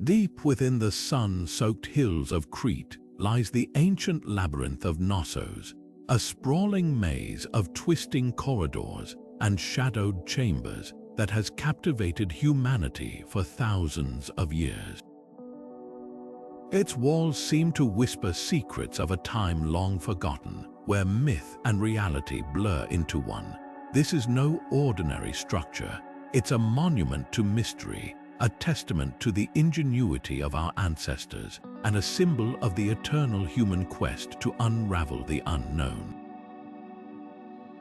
Deep within the sun-soaked hills of Crete lies the ancient labyrinth of Knossos, a sprawling maze of twisting corridors and shadowed chambers that has captivated humanity for thousands of years. Its walls seem to whisper secrets of a time long forgotten, where myth and reality blur into one. This is no ordinary structure. It's a monument to mystery, a testament to the ingenuity of our ancestors, and a symbol of the eternal human quest to unravel the unknown.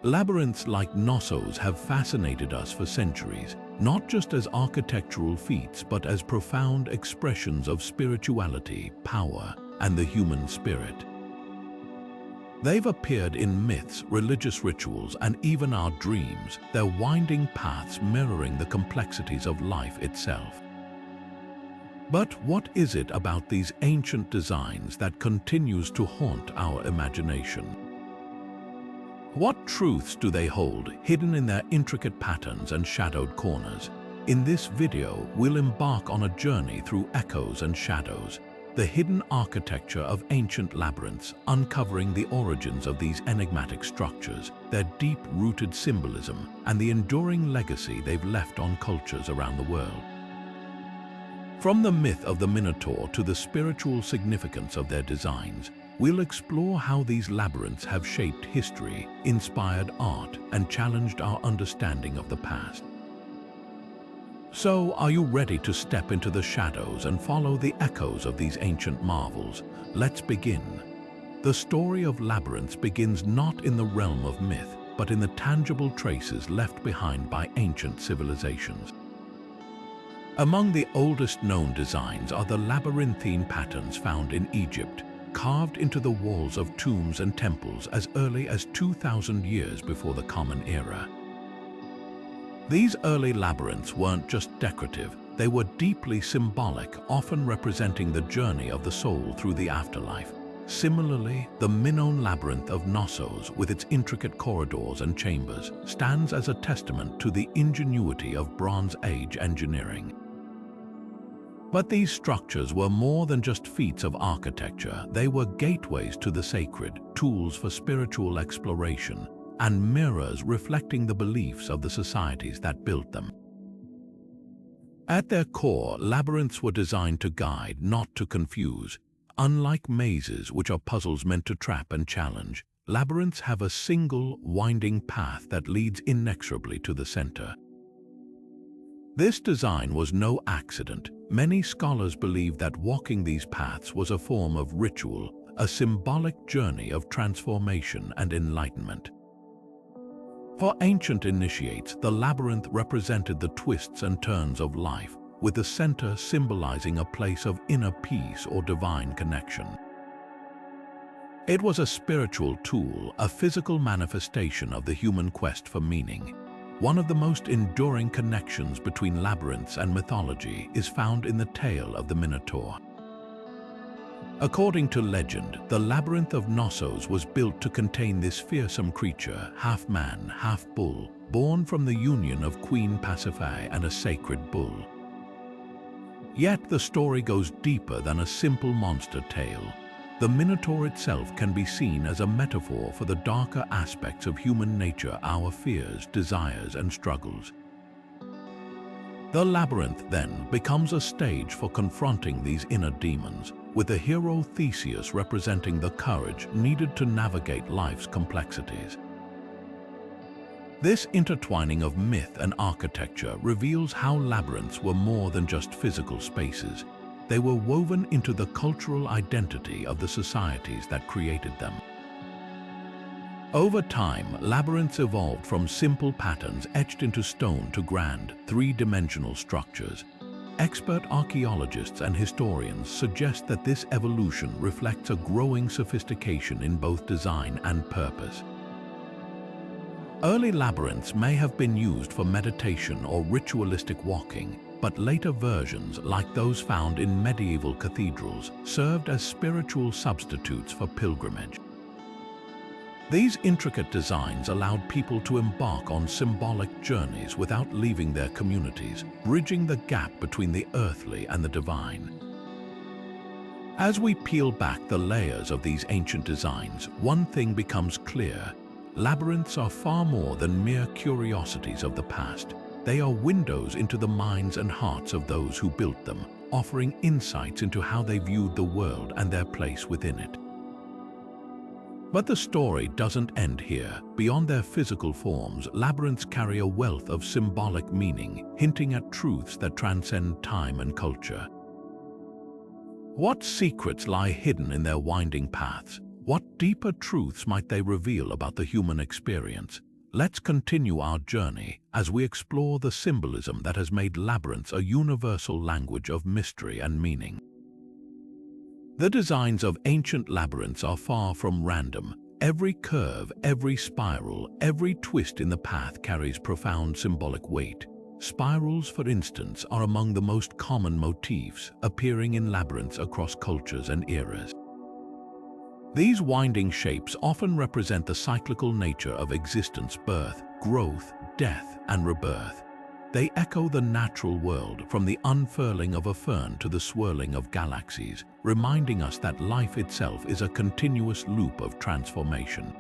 Labyrinths like Knossos have fascinated us for centuries, not just as architectural feats but as profound expressions of spirituality, power, and the human spirit. They've appeared in myths, religious rituals, and even our dreams, their winding paths mirroring the complexities of life itself. But what is it about these ancient designs that continues to haunt our imagination? What truths do they hold, hidden in their intricate patterns and shadowed corners? In this video, we'll embark on a journey through echoes and shadows, the hidden architecture of ancient labyrinths, uncovering the origins of these enigmatic structures, their deep-rooted symbolism, and the enduring legacy they've left on cultures around the world. From the myth of the Minotaur to the spiritual significance of their designs, we'll explore how these labyrinths have shaped history, inspired art, and challenged our understanding of the past. So, are you ready to step into the shadows and follow the echoes of these ancient marvels? Let's begin. The story of labyrinths begins not in the realm of myth, but in the tangible traces left behind by ancient civilizations. Among the oldest known designs are the labyrinthine patterns found in Egypt, carved into the walls of tombs and temples as early as 2,000 years before the Common Era. These early labyrinths weren't just decorative, they were deeply symbolic, often representing the journey of the soul through the afterlife. Similarly, the Minoan labyrinth of Knossos, with its intricate corridors and chambers, stands as a testament to the ingenuity of Bronze Age engineering. But these structures were more than just feats of architecture. They were gateways to the sacred, tools for spiritual exploration, and mirrors reflecting the beliefs of the societies that built them. At their core, labyrinths were designed to guide, not to confuse. Unlike mazes, which are puzzles meant to trap and challenge, labyrinths have a single, winding path that leads inexorably to the center. This design was no accident. Many scholars believe that walking these paths was a form of ritual, a symbolic journey of transformation and enlightenment. For ancient initiates, the labyrinth represented the twists and turns of life, with the center symbolizing a place of inner peace or divine connection. It was a spiritual tool, a physical manifestation of the human quest for meaning. One of the most enduring connections between labyrinths and mythology is found in the tale of the Minotaur. According to legend, the labyrinth of Knossos was built to contain this fearsome creature, half man, half bull, born from the union of Queen Pasiphae and a sacred bull. Yet the story goes deeper than a simple monster tale. The Minotaur itself can be seen as a metaphor for the darker aspects of human nature, our fears, desires, and struggles. The labyrinth, then, becomes a stage for confronting these inner demons, with the hero Theseus representing the courage needed to navigate life's complexities. This intertwining of myth and architecture reveals how labyrinths were more than just physical spaces. They were woven into the cultural identity of the societies that created them. Over time, labyrinths evolved from simple patterns etched into stone to grand, three-dimensional structures. Expert archaeologists and historians suggest that this evolution reflects a growing sophistication in both design and purpose. Early labyrinths may have been used for meditation or ritualistic walking, but later versions, like those found in medieval cathedrals, served as spiritual substitutes for pilgrimage. These intricate designs allowed people to embark on symbolic journeys without leaving their communities, bridging the gap between the earthly and the divine. As we peel back the layers of these ancient designs, one thing becomes clear. Labyrinths are far more than mere curiosities of the past. They are windows into the minds and hearts of those who built them, offering insights into how they viewed the world and their place within it. But the story doesn't end here. Beyond their physical forms, labyrinths carry a wealth of symbolic meaning, hinting at truths that transcend time and culture. What secrets lie hidden in their winding paths? What deeper truths might they reveal about the human experience? Let's continue our journey as we explore the symbolism that has made labyrinths a universal language of mystery and meaning. The designs of ancient labyrinths are far from random. Every curve, every spiral, every twist in the path carries profound symbolic weight. Spirals, for instance, are among the most common motifs, appearing in labyrinths across cultures and eras. These winding shapes often represent the cyclical nature of existence: birth, growth, death, and rebirth. They echo the natural world, from the unfurling of a fern to the swirling of galaxies, reminding us that life itself is a continuous loop of transformation.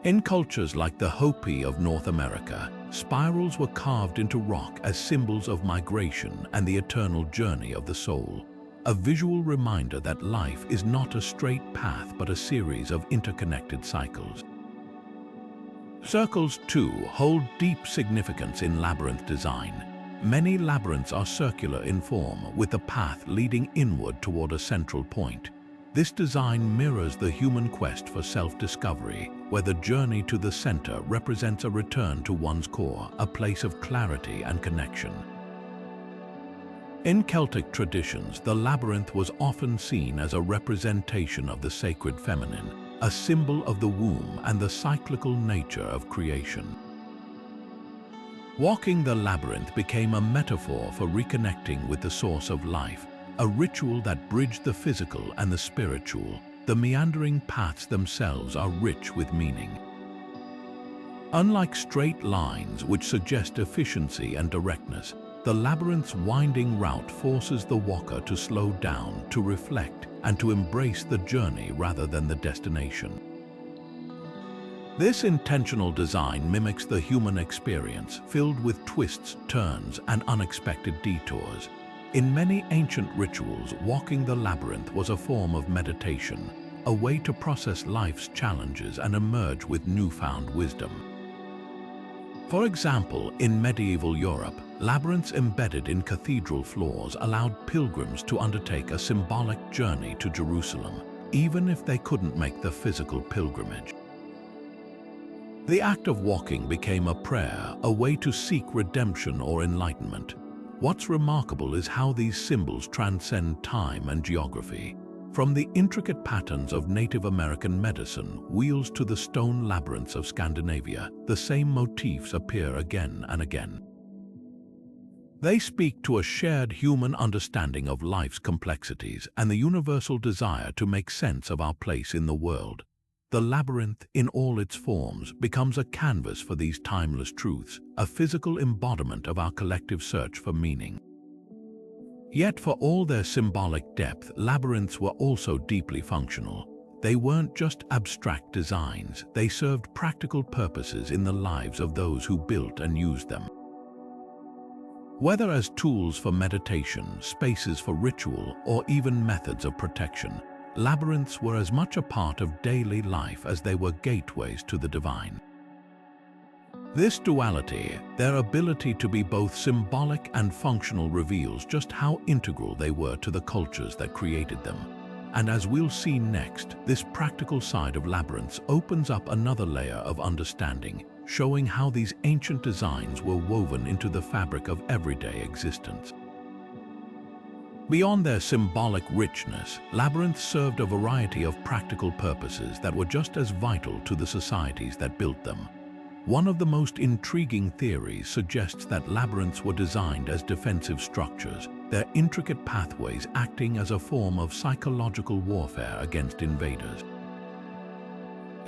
In cultures like the Hopi of North America, spirals were carved into rock as symbols of migration and the eternal journey of the soul, a visual reminder that life is not a straight path but a series of interconnected cycles. Circles, too, hold deep significance in labyrinth design. Many labyrinths are circular in form, with the path leading inward toward a central point. This design mirrors the human quest for self-discovery, where the journey to the center represents a return to one's core, a place of clarity and connection. In Celtic traditions, the labyrinth was often seen as a representation of the sacred feminine, a symbol of the womb and the cyclical nature of creation. Walking the labyrinth became a metaphor for reconnecting with the source of life, a ritual that bridged the physical and the spiritual. The meandering paths themselves are rich with meaning. Unlike straight lines, which suggest efficiency and directness, the labyrinth's winding route forces the walker to slow down, to reflect, and to embrace the journey rather than the destination. This intentional design mimics the human experience, filled with twists, turns, and unexpected detours. In many ancient rituals, walking the labyrinth was a form of meditation, a way to process life's challenges and emerge with newfound wisdom. For example, in medieval Europe, labyrinths embedded in cathedral floors allowed pilgrims to undertake a symbolic journey to Jerusalem, even if they couldn't make the physical pilgrimage. The act of walking became a prayer, a way to seek redemption or enlightenment. What's remarkable is how these symbols transcend time and geography. From the intricate patterns of Native American medicine wheels to the stone labyrinths of Scandinavia, the same motifs appear again and again. They speak to a shared human understanding of life's complexities and the universal desire to make sense of our place in the world. The labyrinth, in all its forms, becomes a canvas for these timeless truths, a physical embodiment of our collective search for meaning. Yet for all their symbolic depth, labyrinths were also deeply functional. They weren't just abstract designs, they served practical purposes in the lives of those who built and used them. Whether as tools for meditation, spaces for ritual, or even methods of protection, labyrinths were as much a part of daily life as they were gateways to the divine. This duality, their ability to be both symbolic and functional, reveals just how integral they were to the cultures that created them. And as we'll see next, this practical side of labyrinths opens up another layer of understanding, showing how these ancient designs were woven into the fabric of everyday existence. Beyond their symbolic richness, labyrinths served a variety of practical purposes that were just as vital to the societies that built them. One of the most intriguing theories suggests that labyrinths were designed as defensive structures, their intricate pathways acting as a form of psychological warfare against invaders.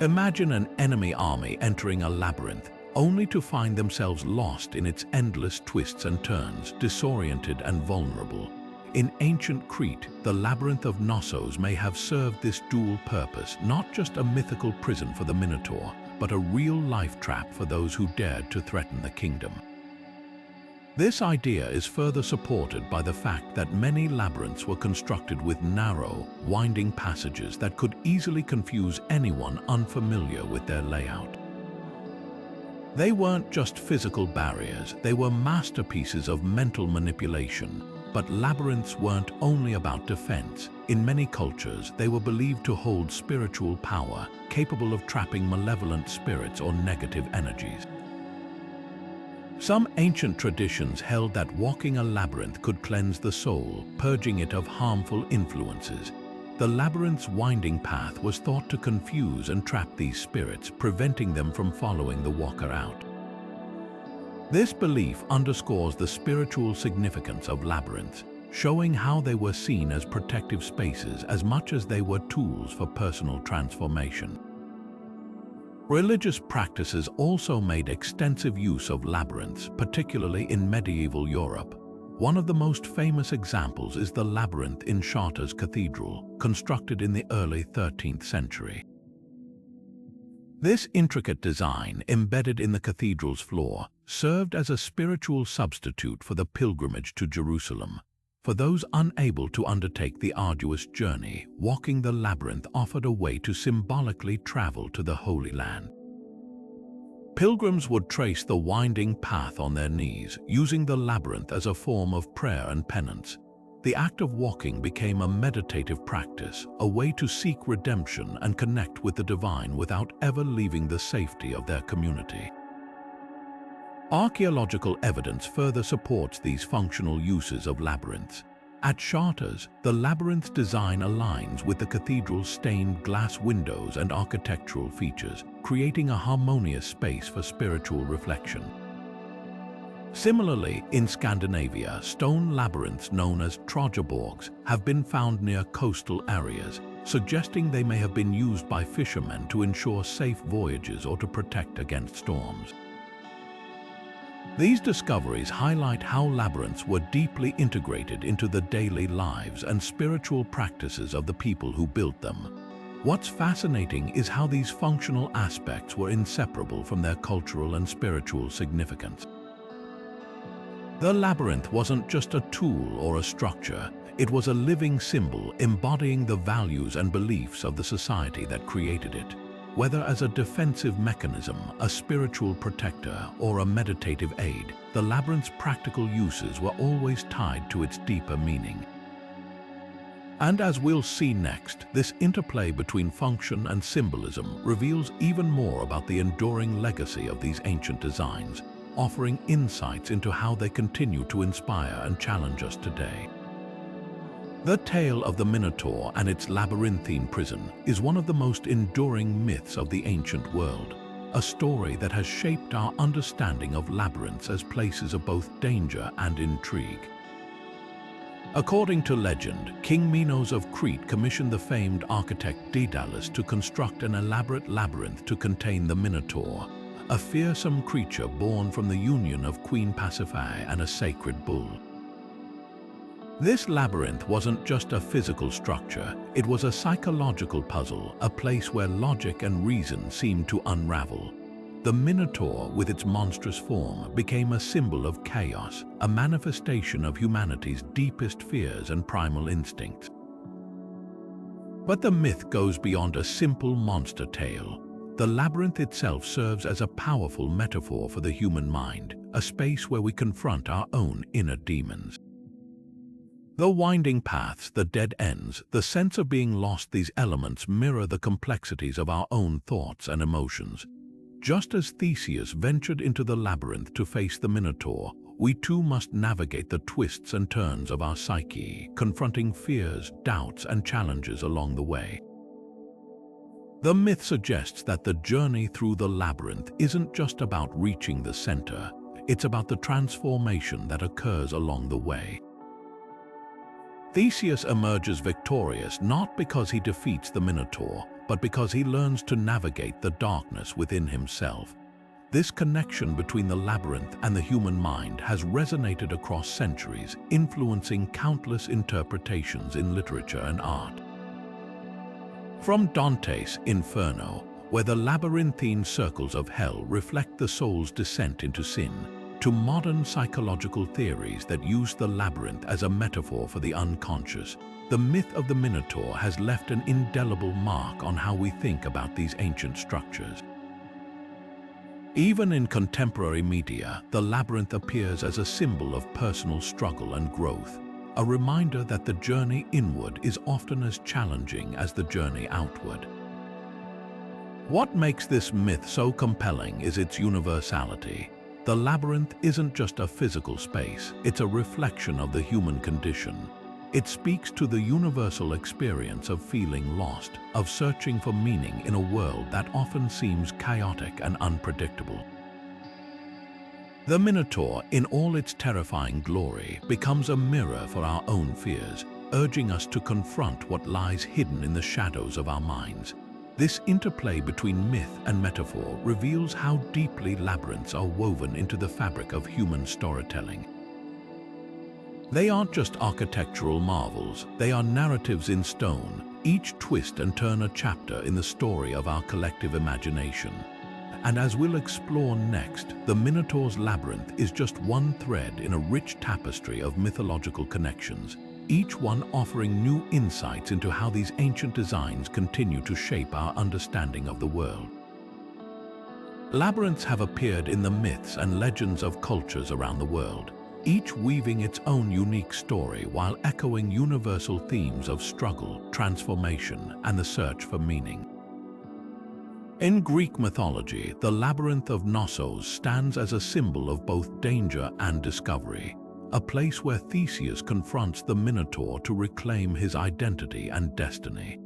Imagine an enemy army entering a labyrinth, only to find themselves lost in its endless twists and turns, disoriented and vulnerable. In ancient Crete, the labyrinth of Knossos may have served this dual purpose, not just a mythical prison for the Minotaur, but a real-life trap for those who dared to threaten the kingdom. This idea is further supported by the fact that many labyrinths were constructed with narrow, winding passages that could easily confuse anyone unfamiliar with their layout. They weren't just physical barriers, they were masterpieces of mental manipulation. But labyrinths weren't only about defense. In many cultures, they were believed to hold spiritual power, capable of trapping malevolent spirits or negative energies. Some ancient traditions held that walking a labyrinth could cleanse the soul, purging it of harmful influences. The labyrinth's winding path was thought to confuse and trap these spirits, preventing them from following the walker out. This belief underscores the spiritual significance of labyrinths, showing how they were seen as protective spaces as much as they were tools for personal transformation. Religious practices also made extensive use of labyrinths, particularly in medieval Europe. One of the most famous examples is the labyrinth in Chartres Cathedral, constructed in the early 13th century. This intricate design, embedded in the cathedral's floor, served as a spiritual substitute for the pilgrimage to Jerusalem. For those unable to undertake the arduous journey, walking the labyrinth offered a way to symbolically travel to the Holy Land. Pilgrims would trace the winding path on their knees, using the labyrinth as a form of prayer and penance. The act of walking became a meditative practice, a way to seek redemption and connect with the divine without ever leaving the safety of their community. Archaeological evidence further supports these functional uses of labyrinths. At Chartres, the labyrinth's design aligns with the cathedral's stained glass windows and architectural features, creating a harmonious space for spiritual reflection. Similarly, in Scandinavia, stone labyrinths known as Trojaborgs have been found near coastal areas, suggesting they may have been used by fishermen to ensure safe voyages or to protect against storms. These discoveries highlight how labyrinths were deeply integrated into the daily lives and spiritual practices of the people who built them. What's fascinating is how these functional aspects were inseparable from their cultural and spiritual significance. The labyrinth wasn't just a tool or a structure, it was a living symbol embodying the values and beliefs of the society that created it. Whether as a defensive mechanism, a spiritual protector, or a meditative aid, the labyrinth's practical uses were always tied to its deeper meaning. And as we'll see next, this interplay between function and symbolism reveals even more about the enduring legacy of these ancient designs, offering insights into how they continue to inspire and challenge us today. The tale of the Minotaur and its labyrinthine prison is one of the most enduring myths of the ancient world, a story that has shaped our understanding of labyrinths as places of both danger and intrigue. According to legend, King Minos of Crete commissioned the famed architect Daedalus to construct an elaborate labyrinth to contain the Minotaur, a fearsome creature born from the union of Queen Pasiphae and a sacred bull. This labyrinth wasn't just a physical structure, it was a psychological puzzle, a place where logic and reason seemed to unravel. The Minotaur, with its monstrous form, became a symbol of chaos, a manifestation of humanity's deepest fears and primal instincts. But the myth goes beyond a simple monster tale. The labyrinth itself serves as a powerful metaphor for the human mind, a space where we confront our own inner demons. The winding paths, the dead ends, the sense of being lost, these elements mirror the complexities of our own thoughts and emotions. Just as Theseus ventured into the labyrinth to face the Minotaur, we too must navigate the twists and turns of our psyche, confronting fears, doubts, and challenges along the way. The myth suggests that the journey through the labyrinth isn't just about reaching the center, it's about the transformation that occurs along the way. Theseus emerges victorious not because he defeats the Minotaur, but because he learns to navigate the darkness within himself. This connection between the labyrinth and the human mind has resonated across centuries, influencing countless interpretations in literature and art. From Dante's Inferno, where the labyrinthine circles of hell reflect the soul's descent into sin, to modern psychological theories that use the labyrinth as a metaphor for the unconscious, the myth of the Minotaur has left an indelible mark on how we think about these ancient structures. Even in contemporary media, the labyrinth appears as a symbol of personal struggle and growth, a reminder that the journey inward is often as challenging as the journey outward. What makes this myth so compelling is its universality. The labyrinth isn't just a physical space, it's a reflection of the human condition. It speaks to the universal experience of feeling lost, of searching for meaning in a world that often seems chaotic and unpredictable. The Minotaur, in all its terrifying glory, becomes a mirror for our own fears, urging us to confront what lies hidden in the shadows of our minds. This interplay between myth and metaphor reveals how deeply labyrinths are woven into the fabric of human storytelling. They aren't just architectural marvels, they are narratives in stone, each twist and turn a chapter in the story of our collective imagination. And as we'll explore next, the Minotaur's labyrinth is just one thread in a rich tapestry of mythological connections, each one offering new insights into how these ancient designs continue to shape our understanding of the world. Labyrinths have appeared in the myths and legends of cultures around the world, each weaving its own unique story while echoing universal themes of struggle, transformation, and the search for meaning. In Greek mythology, the labyrinth of Knossos stands as a symbol of both danger and discovery, a place where Theseus confronts the Minotaur to reclaim his identity and destiny.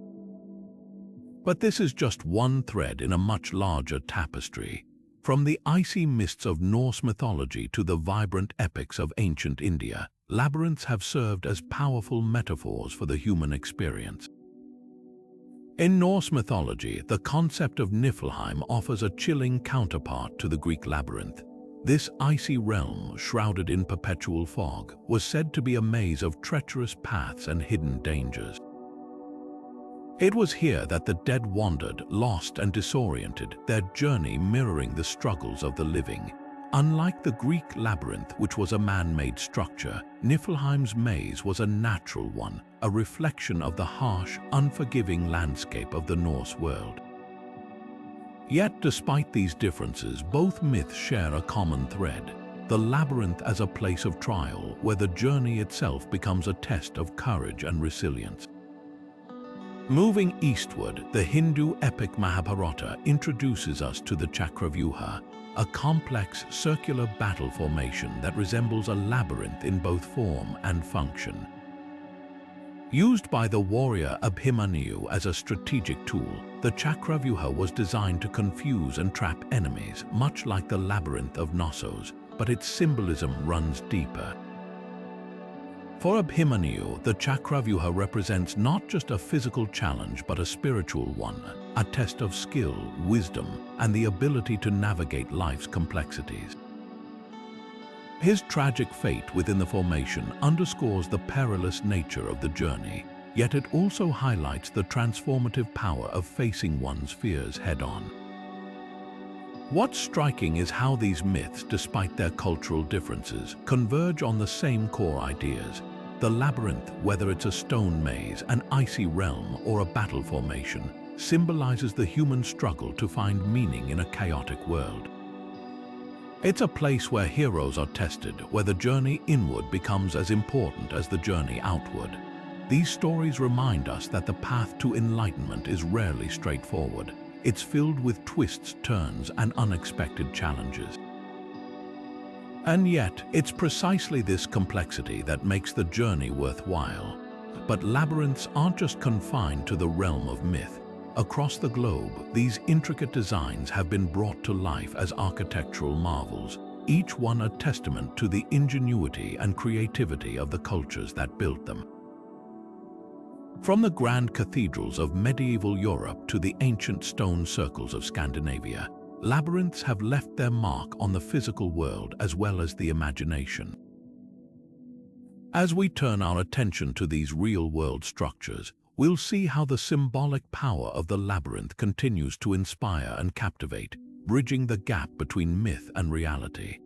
But this is just one thread in a much larger tapestry. From the icy mists of Norse mythology to the vibrant epics of ancient India, labyrinths have served as powerful metaphors for the human experience. In Norse mythology, the concept of Niflheim offers a chilling counterpart to the Greek labyrinth. This icy realm, shrouded in perpetual fog, was said to be a maze of treacherous paths and hidden dangers. It was here that the dead wandered, lost and disoriented, their journey mirroring the struggles of the living. Unlike the Greek labyrinth, which was a man-made structure, Niflheim's maze was a natural one, a reflection of the harsh, unforgiving landscape of the Norse world. Yet, despite these differences, both myths share a common thread: the labyrinth as a place of trial, where the journey itself becomes a test of courage and resilience. Moving eastward, the Hindu epic Mahabharata introduces us to the Chakravyuha, a complex circular battle formation that resembles a labyrinth in both form and function. Used by the warrior Abhimanyu as a strategic tool, the Chakravyuha was designed to confuse and trap enemies, much like the labyrinth of Knossos, but its symbolism runs deeper. For Abhimanyu, the Chakravyuha represents not just a physical challenge but a spiritual one, a test of skill, wisdom, and the ability to navigate life's complexities. His tragic fate within the formation underscores the perilous nature of the journey, yet it also highlights the transformative power of facing one's fears head-on. What's striking is how these myths, despite their cultural differences, converge on the same core ideas. The labyrinth, whether it's a stone maze, an icy realm, or a battle formation, symbolizes the human struggle to find meaning in a chaotic world. It's a place where heroes are tested, where the journey inward becomes as important as the journey outward. These stories remind us that the path to enlightenment is rarely straightforward. It's filled with twists, turns, and unexpected challenges. And yet, it's precisely this complexity that makes the journey worthwhile. But labyrinths aren't just confined to the realm of myth. Across the globe, these intricate designs have been brought to life as architectural marvels, each one a testament to the ingenuity and creativity of the cultures that built them. From the grand cathedrals of medieval Europe to the ancient stone circles of Scandinavia, labyrinths have left their mark on the physical world as well as the imagination. As we turn our attention to these real-world structures, we'll see how the symbolic power of the labyrinth continues to inspire and captivate, bridging the gap between myth and reality.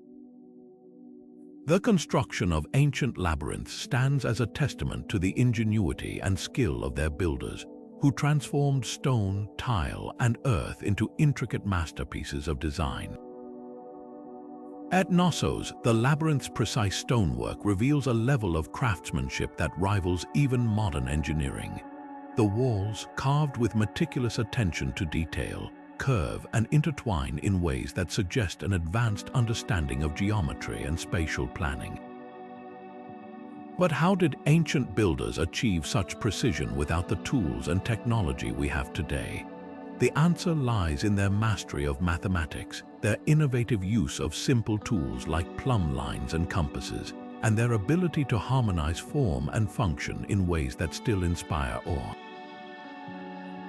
The construction of ancient labyrinths stands as a testament to the ingenuity and skill of their builders, who transformed stone, tile, and earth into intricate masterpieces of design. At Knossos, the labyrinth's precise stonework reveals a level of craftsmanship that rivals even modern engineering. The walls, carved with meticulous attention to detail, curve and intertwine in ways that suggest an advanced understanding of geometry and spatial planning. But how did ancient builders achieve such precision without the tools and technology we have today? The answer lies in their mastery of mathematics, their innovative use of simple tools like plumb lines and compasses, and their ability to harmonize form and function in ways that still inspire awe.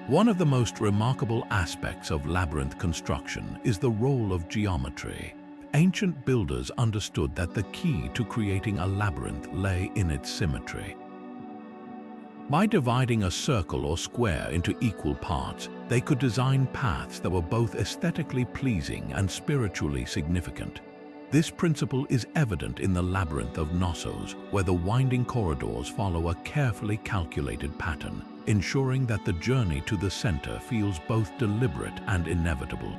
One of the most remarkable aspects of labyrinth construction is the role of geometry. Ancient builders understood that the key to creating a labyrinth lay in its symmetry. By dividing a circle or square into equal parts, they could design paths that were both aesthetically pleasing and spiritually significant. This principle is evident in the labyrinth of Knossos, where the winding corridors follow a carefully calculated pattern, ensuring that the journey to the center feels both deliberate and inevitable.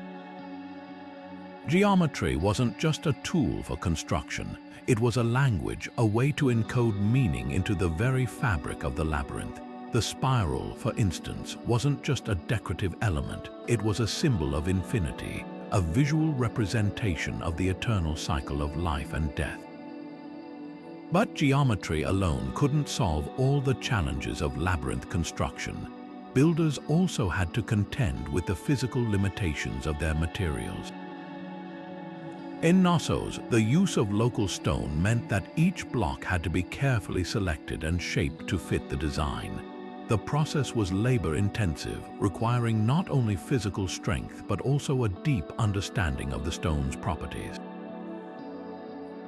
Geometry wasn't just a tool for construction, it was a language, a way to encode meaning into the very fabric of the labyrinth. The spiral, for instance, wasn't just a decorative element, it was a symbol of infinity, a visual representation of the eternal cycle of life and death. But geometry alone couldn't solve all the challenges of labyrinth construction. Builders also had to contend with the physical limitations of their materials. In Knossos, the use of local stone meant that each block had to be carefully selected and shaped to fit the design. The process was labor-intensive, requiring not only physical strength but also a deep understanding of the stone's properties.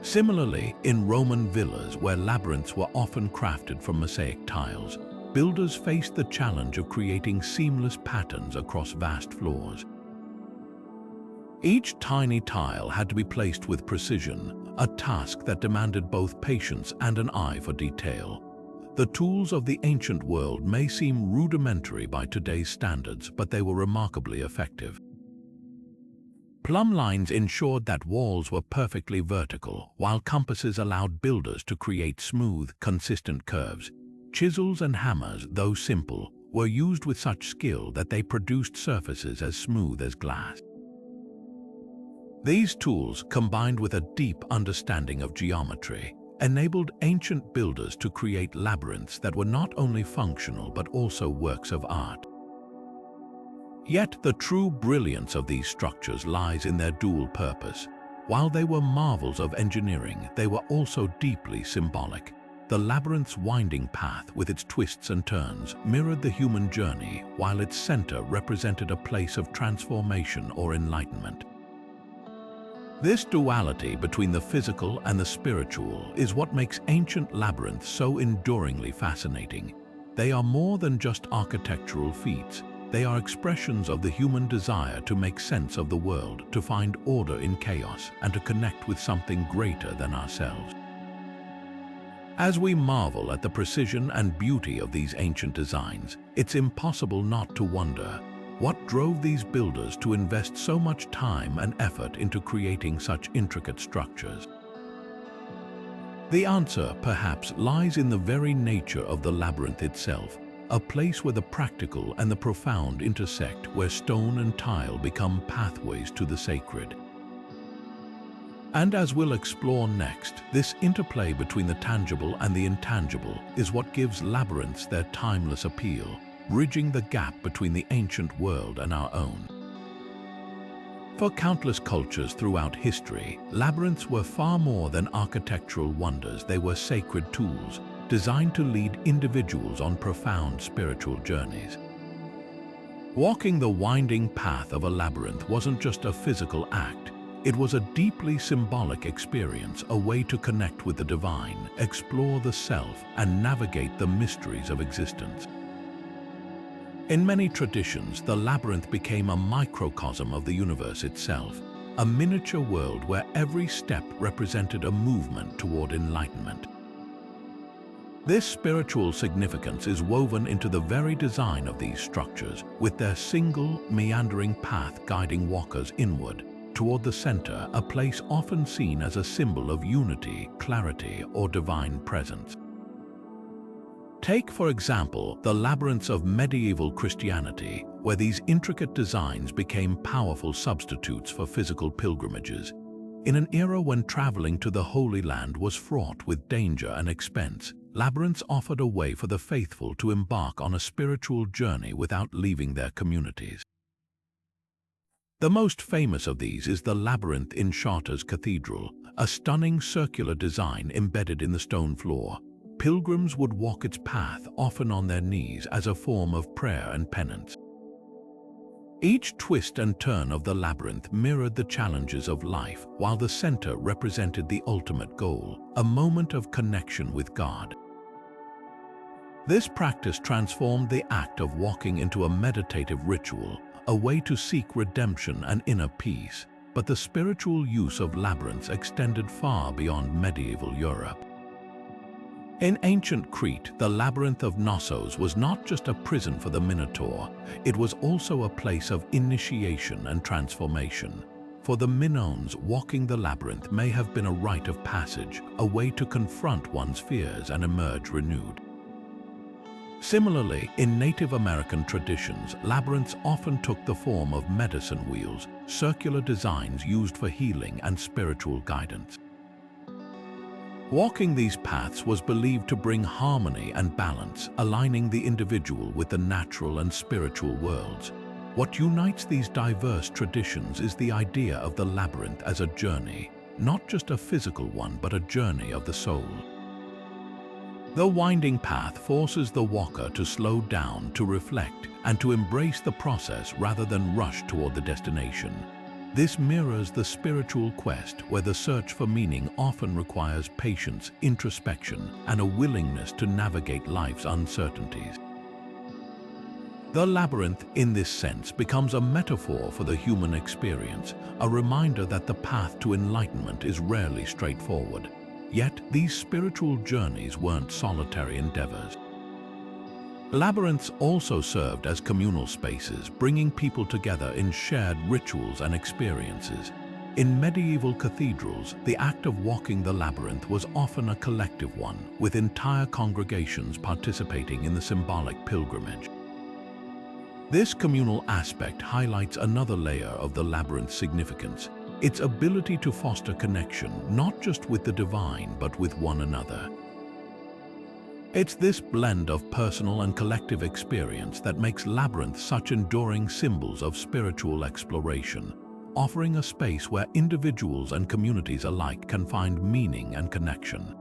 Similarly, in Roman villas, where labyrinths were often crafted from mosaic tiles, builders faced the challenge of creating seamless patterns across vast floors. Each tiny tile had to be placed with precision, a task that demanded both patience and an eye for detail. The tools of the ancient world may seem rudimentary by today's standards, but they were remarkably effective. Plumb lines ensured that walls were perfectly vertical, while compasses allowed builders to create smooth, consistent curves. Chisels and hammers, though simple, were used with such skill that they produced surfaces as smooth as glass. These tools, combined with a deep understanding of geometry, enabled ancient builders to create labyrinths that were not only functional but also works of art. Yet the true brilliance of these structures lies in their dual purpose. While they were marvels of engineering, they were also deeply symbolic. The labyrinth's winding path, with its twists and turns, mirrored the human journey, while its center represented a place of transformation or enlightenment. This duality between the physical and the spiritual is what makes ancient labyrinths so enduringly fascinating. They are more than just architectural feats. They are expressions of the human desire to make sense of the world, to find order in chaos, and to connect with something greater than ourselves. As we marvel at the precision and beauty of these ancient designs, it's impossible not to wonder, what drove these builders to invest so much time and effort into creating such intricate structures? The answer, perhaps, lies in the very nature of the labyrinth itself, a place where the practical and the profound intersect, where stone and tile become pathways to the sacred. And as we'll explore next, this interplay between the tangible and the intangible is what gives labyrinths their timeless appeal, bridging the gap between the ancient world and our own. For countless cultures throughout history, labyrinths were far more than architectural wonders. They were sacred tools, designed to lead individuals on profound spiritual journeys. Walking the winding path of a labyrinth wasn't just a physical act. It was a deeply symbolic experience, a way to connect with the divine, explore the self, and navigate the mysteries of existence. In many traditions, the labyrinth became a microcosm of the universe itself, a miniature world where every step represented a movement toward enlightenment. This spiritual significance is woven into the very design of these structures, with their single, meandering path guiding walkers inward, toward the center, a place often seen as a symbol of unity, clarity, or divine presence. Take, for example, the labyrinths of medieval Christianity, where these intricate designs became powerful substitutes for physical pilgrimages. In an era when traveling to the Holy Land was fraught with danger and expense, labyrinths offered a way for the faithful to embark on a spiritual journey without leaving their communities. The most famous of these is the labyrinth in Chartres Cathedral, a stunning circular design embedded in the stone floor. Pilgrims would walk its path, often on their knees, as a form of prayer and penance. Each twist and turn of the labyrinth mirrored the challenges of life, while the center represented the ultimate goal, a moment of connection with God. This practice transformed the act of walking into a meditative ritual, a way to seek redemption and inner peace, but the spiritual use of labyrinths extended far beyond medieval Europe. In ancient Crete, the labyrinth of Knossos was not just a prison for the Minotaur, it was also a place of initiation and transformation. For the Minoans, walking the labyrinth may have been a rite of passage, a way to confront one's fears and emerge renewed. Similarly, in Native American traditions, labyrinths often took the form of medicine wheels, circular designs used for healing and spiritual guidance. Walking these paths was believed to bring harmony and balance, aligning the individual with the natural and spiritual worlds. What unites these diverse traditions is the idea of the labyrinth as a journey, not just a physical one, but a journey of the soul. The winding path forces the walker to slow down, to reflect, and to embrace the process rather than rush toward the destination. This mirrors the spiritual quest, where the search for meaning often requires patience, introspection, and a willingness to navigate life's uncertainties. The labyrinth, in this sense, becomes a metaphor for the human experience, a reminder that the path to enlightenment is rarely straightforward. Yet, these spiritual journeys weren't solitary endeavors. Labyrinths also served as communal spaces, bringing people together in shared rituals and experiences. In medieval cathedrals, the act of walking the labyrinth was often a collective one, with entire congregations participating in the symbolic pilgrimage. This communal aspect highlights another layer of the labyrinth's significance, its ability to foster connection, not just with the divine, but with one another. It's this blend of personal and collective experience that makes labyrinths such enduring symbols of spiritual exploration, offering a space where individuals and communities alike can find meaning and connection.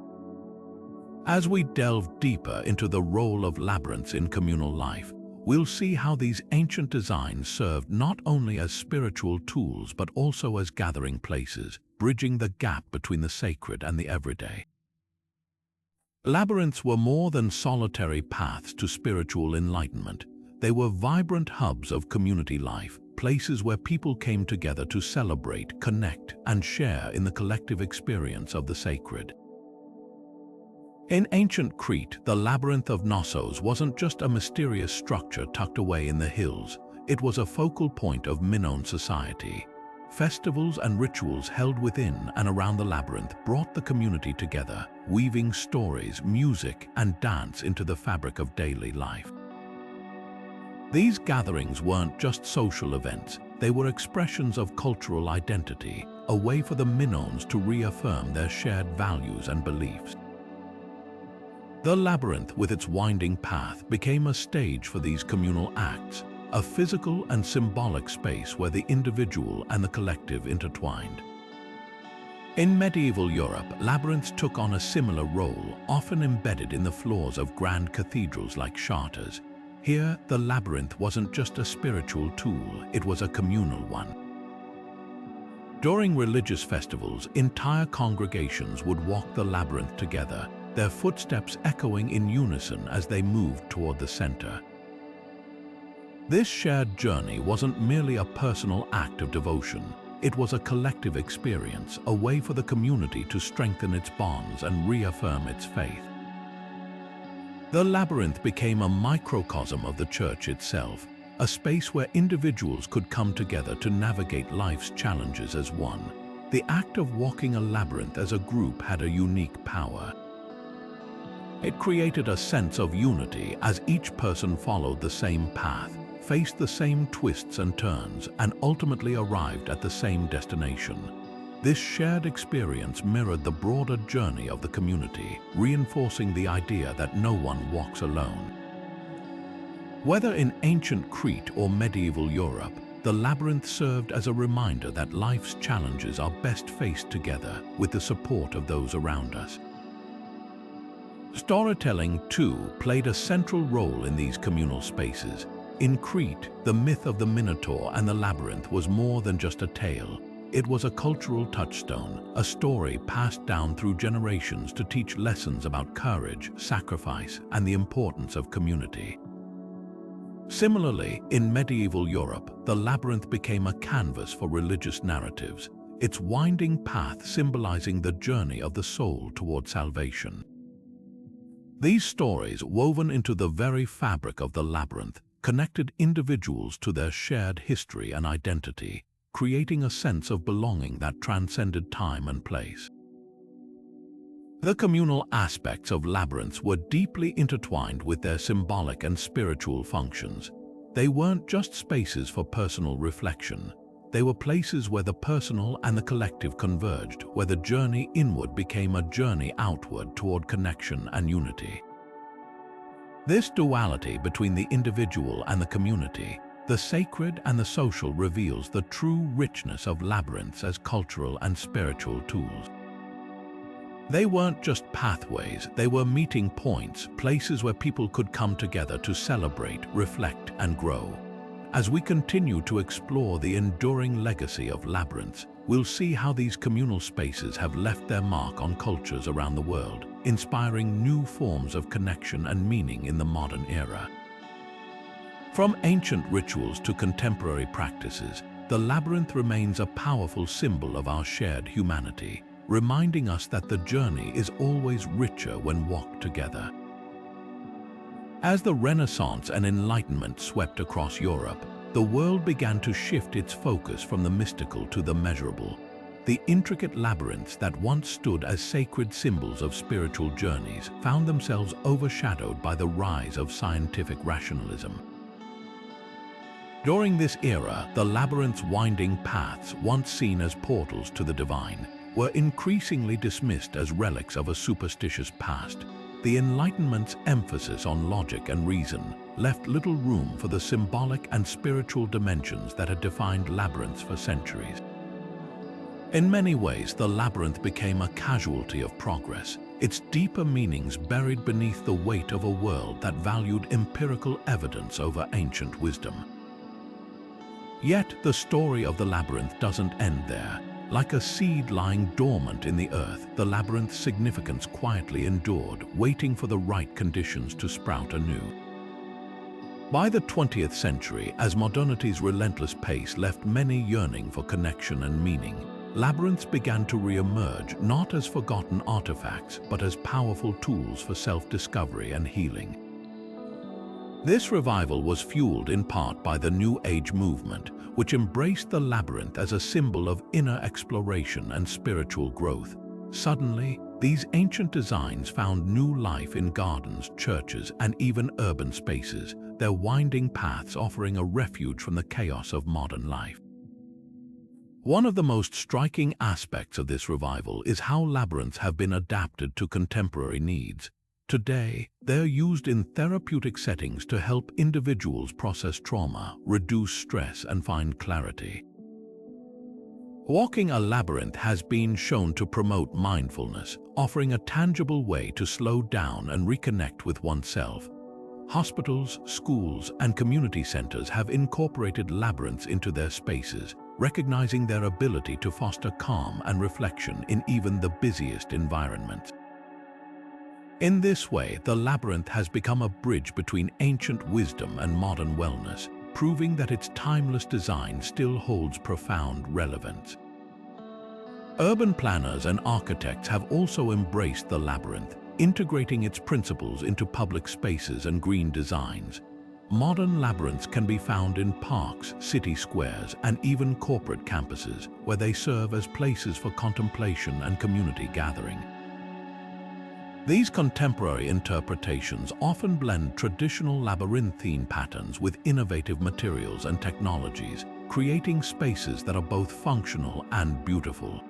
As we delve deeper into the role of labyrinths in communal life, we'll see how these ancient designs served not only as spiritual tools but also as gathering places, bridging the gap between the sacred and the everyday. Labyrinths were more than solitary paths to spiritual enlightenment. They were vibrant hubs of community life, places where people came together to celebrate, connect, and share in the collective experience of the sacred. In ancient Crete, the labyrinth of Knossos wasn't just a mysterious structure tucked away in the hills. It was a focal point of Minoan society. Festivals and rituals held within and around the labyrinth brought the community together, weaving stories, music, and dance into the fabric of daily life. These gatherings weren't just social events, they were expressions of cultural identity, a way for the Minoans to reaffirm their shared values and beliefs. The labyrinth, with its winding path, became a stage for these communal acts, a physical and symbolic space where the individual and the collective intertwined. In medieval Europe, labyrinths took on a similar role, often embedded in the floors of grand cathedrals like Chartres. Here, the labyrinth wasn't just a spiritual tool, it was a communal one. During religious festivals, entire congregations would walk the labyrinth together, their footsteps echoing in unison as they moved toward the center. This shared journey wasn't merely a personal act of devotion. It was a collective experience, a way for the community to strengthen its bonds and reaffirm its faith. The labyrinth became a microcosm of the church itself, a space where individuals could come together to navigate life's challenges as one. The act of walking a labyrinth as a group had a unique power. It created a sense of unity as each person followed the same path, faced the same twists and turns, and ultimately arrived at the same destination. This shared experience mirrored the broader journey of the community, reinforcing the idea that no one walks alone. Whether in ancient Crete or medieval Europe, the labyrinth served as a reminder that life's challenges are best faced together with the support of those around us. Storytelling, too, played a central role in these communal spaces. In Crete, the myth of the Minotaur and the labyrinth was more than just a tale. It was a cultural touchstone, a story passed down through generations to teach lessons about courage, sacrifice, and the importance of community. Similarly, in medieval Europe, the labyrinth became a canvas for religious narratives, its winding path symbolizing the journey of the soul toward salvation. These stories, woven into the very fabric of the labyrinth, connected individuals to their shared history and identity, creating a sense of belonging that transcended time and place. The communal aspects of labyrinths were deeply intertwined with their symbolic and spiritual functions. They weren't just spaces for personal reflection. They were places where the personal and the collective converged, where the journey inward became a journey outward toward connection and unity. This duality between the individual and the community, the sacred and the social, reveals the true richness of labyrinths as cultural and spiritual tools. They weren't just pathways, they were meeting points, places where people could come together to celebrate, reflect, and grow. As we continue to explore the enduring legacy of labyrinths, we'll see how these communal spaces have left their mark on cultures around the world, inspiring new forms of connection and meaning in the modern era. From ancient rituals to contemporary practices, the labyrinth remains a powerful symbol of our shared humanity, reminding us that the journey is always richer when walked together. As the Renaissance and Enlightenment swept across Europe, the world began to shift its focus from the mystical to the measurable. The intricate labyrinths that once stood as sacred symbols of spiritual journeys found themselves overshadowed by the rise of scientific rationalism. During this era, the labyrinth's winding paths, once seen as portals to the divine, were increasingly dismissed as relics of a superstitious past. The Enlightenment's emphasis on logic and reason left little room for the symbolic and spiritual dimensions that had defined labyrinths for centuries. In many ways, the labyrinth became a casualty of progress, its deeper meanings buried beneath the weight of a world that valued empirical evidence over ancient wisdom. Yet, the story of the labyrinth doesn't end there. Like a seed lying dormant in the earth, the labyrinth's significance quietly endured, waiting for the right conditions to sprout anew. By the 20th century, as modernity's relentless pace left many yearning for connection and meaning, labyrinths began to re-emerge not as forgotten artifacts, but as powerful tools for self-discovery and healing. This revival was fueled in part by the New Age movement, which embraced the labyrinth as a symbol of inner exploration and spiritual growth. Suddenly, these ancient designs found new life in gardens, churches, and even urban spaces, their winding paths offering a refuge from the chaos of modern life. One of the most striking aspects of this revival is how labyrinths have been adapted to contemporary needs. Today, they're used in therapeutic settings to help individuals process trauma, reduce stress, and find clarity. Walking a labyrinth has been shown to promote mindfulness, offering a tangible way to slow down and reconnect with oneself. Hospitals, schools, and community centers have incorporated labyrinths into their spaces, recognizing their ability to foster calm and reflection in even the busiest environments. In this way, the labyrinth has become a bridge between ancient wisdom and modern wellness, proving that its timeless design still holds profound relevance. Urban planners and architects have also embraced the labyrinth, integrating its principles into public spaces and green designs. Modern labyrinths can be found in parks, city squares, and even corporate campuses, where they serve as places for contemplation and community gathering. These contemporary interpretations often blend traditional labyrinthine patterns with innovative materials and technologies, creating spaces that are both functional and beautiful.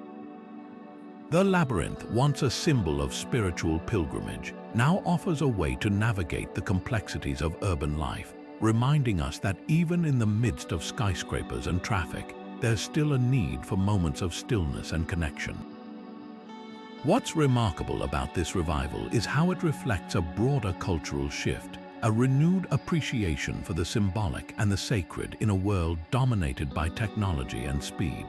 The labyrinth, once a symbol of spiritual pilgrimage, now offers a way to navigate the complexities of urban life, reminding us that even in the midst of skyscrapers and traffic, there's still a need for moments of stillness and connection. What's remarkable about this revival is how it reflects a broader cultural shift, a renewed appreciation for the symbolic and the sacred in a world dominated by technology and speed.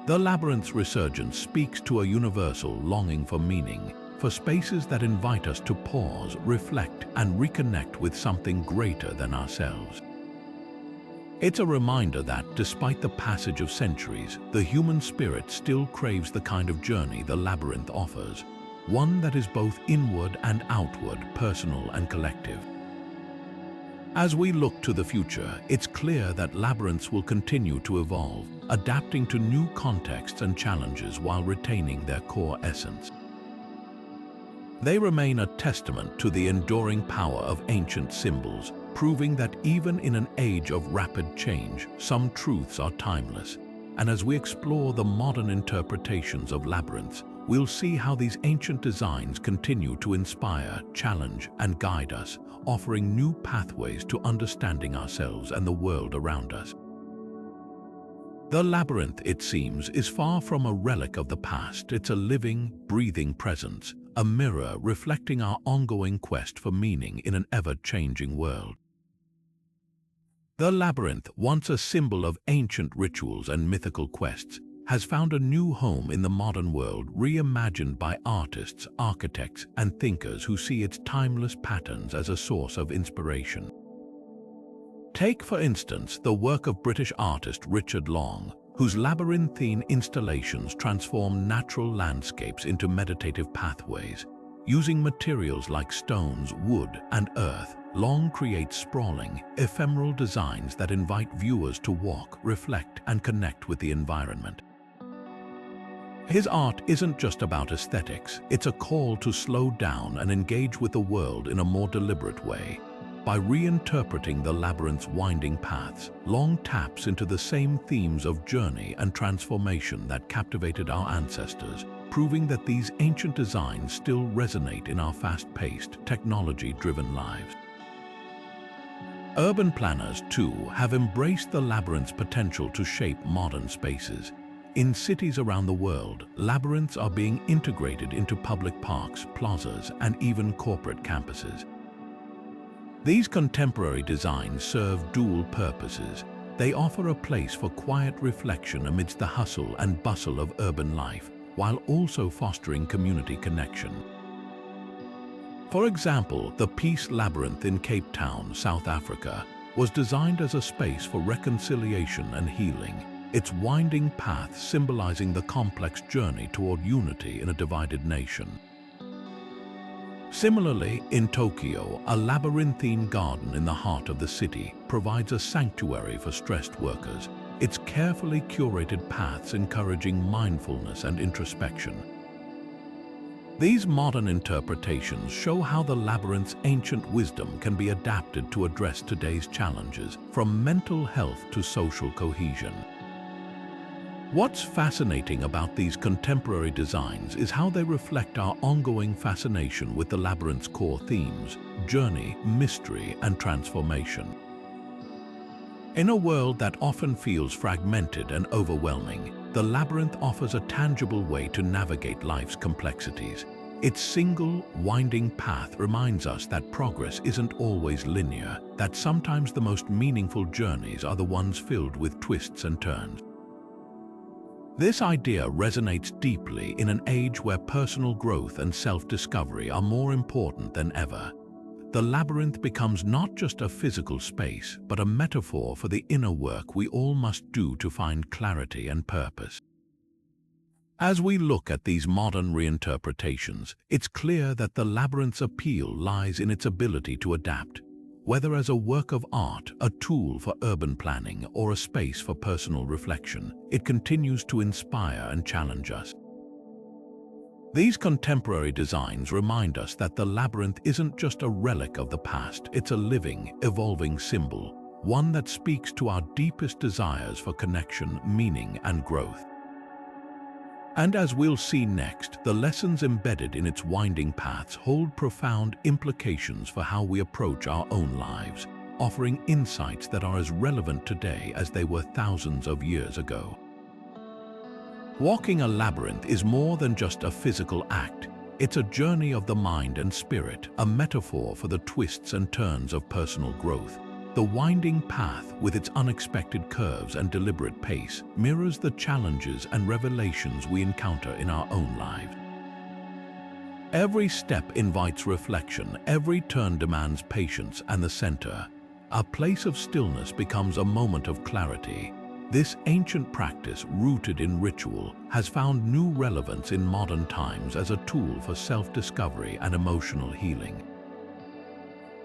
The labyrinth's resurgence speaks to a universal longing for meaning, for spaces that invite us to pause, reflect, and reconnect with something greater than ourselves. It's a reminder that, despite the passage of centuries, the human spirit still craves the kind of journey the labyrinth offers, one that is both inward and outward, personal and collective. As we look to the future, it's clear that labyrinths will continue to evolve, adapting to new contexts and challenges while retaining their core essence. They remain a testament to the enduring power of ancient symbols, proving that even in an age of rapid change, some truths are timeless. And as we explore the modern interpretations of labyrinths, we'll see how these ancient designs continue to inspire, challenge, and guide us, offering new pathways to understanding ourselves and the world around us. The labyrinth, it seems, is far from a relic of the past. It's a living, breathing presence, a mirror reflecting our ongoing quest for meaning in an ever-changing world. The labyrinth, once a symbol of ancient rituals and mythical quests, has found a new home in the modern world, reimagined by artists, architects, and thinkers who see its timeless patterns as a source of inspiration. Take, for instance, the work of British artist Richard Long, whose labyrinthine installations transform natural landscapes into meditative pathways. Using materials like stones, wood, and earth, Long creates sprawling, ephemeral designs that invite viewers to walk, reflect, and connect with the environment. His art isn't just about aesthetics, it's a call to slow down and engage with the world in a more deliberate way. By reinterpreting the labyrinth's winding paths, Long taps into the same themes of journey and transformation that captivated our ancestors, proving that these ancient designs still resonate in our fast-paced, technology-driven lives. Urban planners, too, have embraced the labyrinth's potential to shape modern spaces. In cities around the world, labyrinths are being integrated into public parks, plazas, and even corporate campuses. These contemporary designs serve dual purposes. They offer a place for quiet reflection amidst the hustle and bustle of urban life, while also fostering community connection. For example, the Peace Labyrinth in Cape Town, South Africa, was designed as a space for reconciliation and healing, its winding path symbolizing the complex journey toward unity in a divided nation. Similarly, in Tokyo, a labyrinthine garden in the heart of the city provides a sanctuary for stressed workers, its carefully curated paths encouraging mindfulness and introspection. These modern interpretations show how the labyrinth's ancient wisdom can be adapted to address today's challenges, from mental health to social cohesion. What's fascinating about these contemporary designs is how they reflect our ongoing fascination with the labyrinth's core themes: journey, mystery, and transformation. In a world that often feels fragmented and overwhelming, the labyrinth offers a tangible way to navigate life's complexities. Its single, winding path reminds us that progress isn't always linear, that sometimes the most meaningful journeys are the ones filled with twists and turns. This idea resonates deeply in an age where personal growth and self-discovery are more important than ever. The labyrinth becomes not just a physical space, but a metaphor for the inner work we all must do to find clarity and purpose. As we look at these modern reinterpretations, it's clear that the labyrinth's appeal lies in its ability to adapt. Whether as a work of art, a tool for urban planning, or a space for personal reflection, it continues to inspire and challenge us. These contemporary designs remind us that the labyrinth isn't just a relic of the past, it's a living, evolving symbol, one that speaks to our deepest desires for connection, meaning, and growth. And as we'll see next, the lessons embedded in its winding paths hold profound implications for how we approach our own lives, offering insights that are as relevant today as they were thousands of years ago. Walking a labyrinth is more than just a physical act. It's a journey of the mind and spirit, a metaphor for the twists and turns of personal growth. The winding path, with its unexpected curves and deliberate pace, mirrors the challenges and revelations we encounter in our own lives. Every step invites reflection, every turn demands patience, and the center, a place of stillness, becomes a moment of clarity. This ancient practice, rooted in ritual, has found new relevance in modern times as a tool for self-discovery and emotional healing.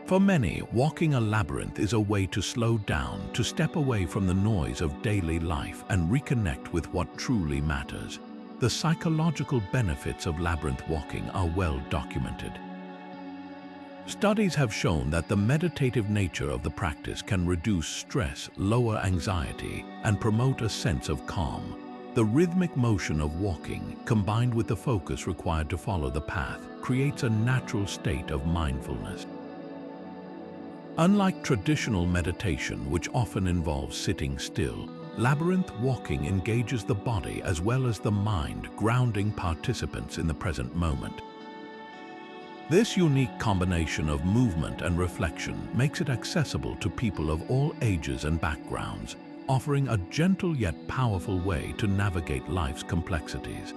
For many, walking a labyrinth is a way to slow down, to step away from the noise of daily life and reconnect with what truly matters. The psychological benefits of labyrinth walking are well documented. Studies have shown that the meditative nature of the practice can reduce stress, lower anxiety, and promote a sense of calm. The rhythmic motion of walking, combined with the focus required to follow the path, creates a natural state of mindfulness. Unlike traditional meditation, which often involves sitting still, labyrinth walking engages the body as well as the mind, grounding participants in the present moment. This unique combination of movement and reflection makes it accessible to people of all ages and backgrounds, offering a gentle yet powerful way to navigate life's complexities.